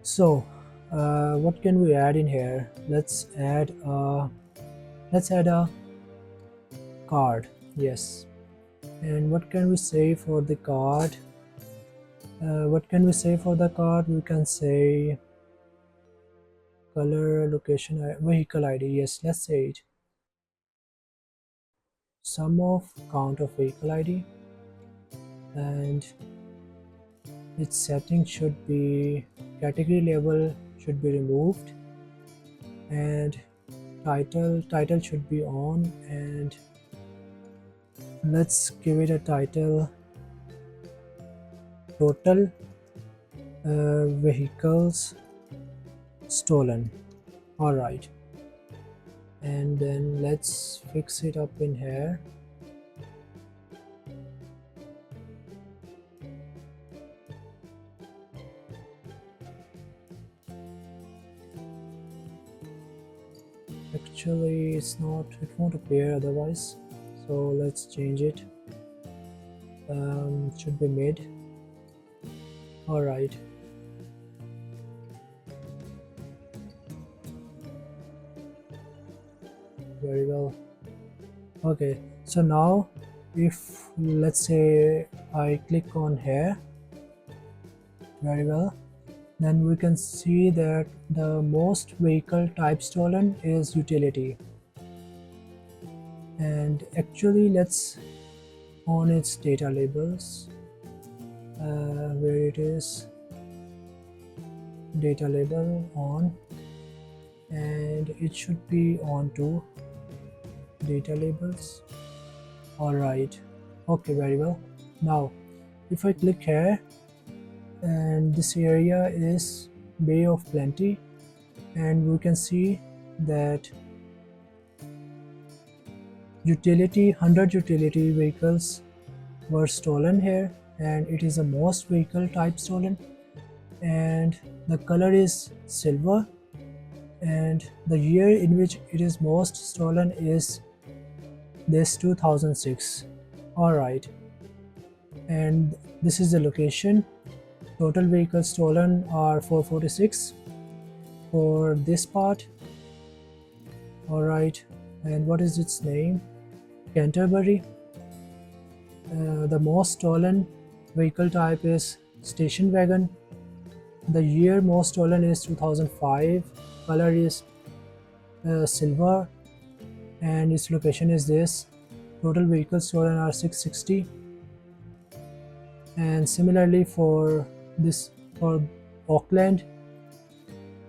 So what can we add in here? Let's add a card. Yes, and what can we say for the card? What can we say for the card? We can say color, location, vehicle ID. Yes, let's say it. Sum of count of vehicle ID, and its setting should be category label should be removed, and title should be on, and let's give it a title total vehicles stolen. All right, and then let's fix it up in here. Actually, it won't appear otherwise, so let's change it. It should be mid. All right, very well. Okay, so now if let's say I click on here, very well, then we can see that the most vehicle type stolen is utility. And actually, let's on its data labels, where it is data label on, and it should be on to data labels. All right, okay, very well. Now if I click here, and this area is Bay of Plenty, and we can see that 100 utility vehicles were stolen here, and it is the most vehicle type stolen, and the color is silver, and the year in which it is most stolen is this 2006. All right, and this is the location. Total vehicles stolen are 446 for this part. All right, and what is its name? Canterbury. The most stolen vehicle type is station wagon. The year most stolen is 2005. Color is silver, and its location is this. Total vehicles stolen are 660. And similarly for this, for Auckland,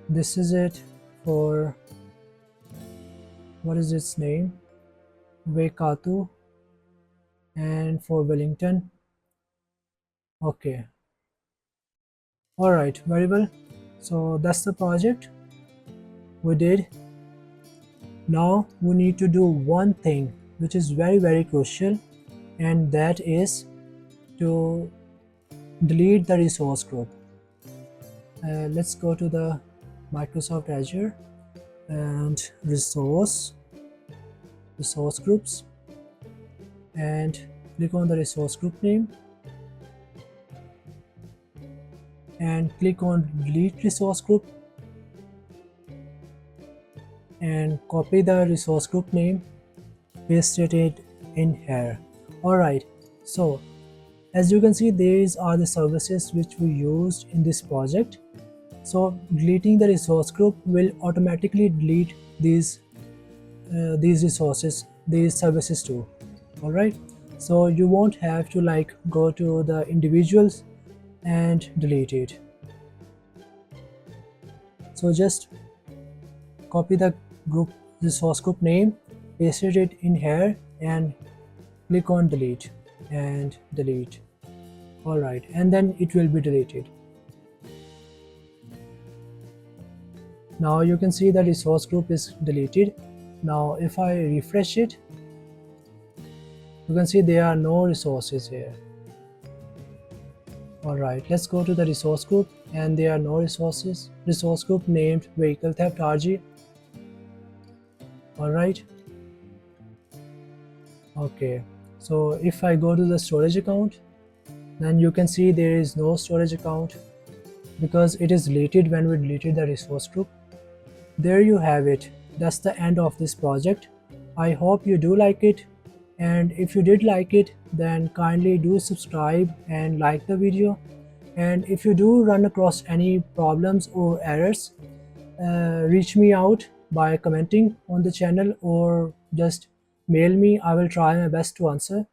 this is it. For what is its name? Waikato. And for Wellington. Okay, all right, very well. So that's the project we did. Now we need to do one thing which is very crucial, and that is to delete the resource group. Let's go to the Microsoft Azure, and resource groups, and click on the resource group name and click on delete resource group and copy the resource group name, paste it in here. Alright, so as you can see, these are the services which we used in this project. So deleting the resource group will automatically delete these resources, these services too. Alright, so you won't have to like go to the individuals and delete it. So just copy the group resource group name, paste it in here and click on delete and delete. Alright, and then it will be deleted. Now you can see the resource group is deleted. Now if I refresh it, you can see there are no resources here. Alright, let's go to the resource group and there are no resources. Resource group named vehicle theft RG. Alright. Okay, so if I go to the storage account, then you can see there is no storage account because it is deleted when we deleted the resource group. There you have it. That's the end of this project. I hope you do like it, and if you did like it, then kindly do subscribe and like the video. And if you do run across any problems or errors, reach me out by commenting on the channel or just mail me. I will try my best to answer.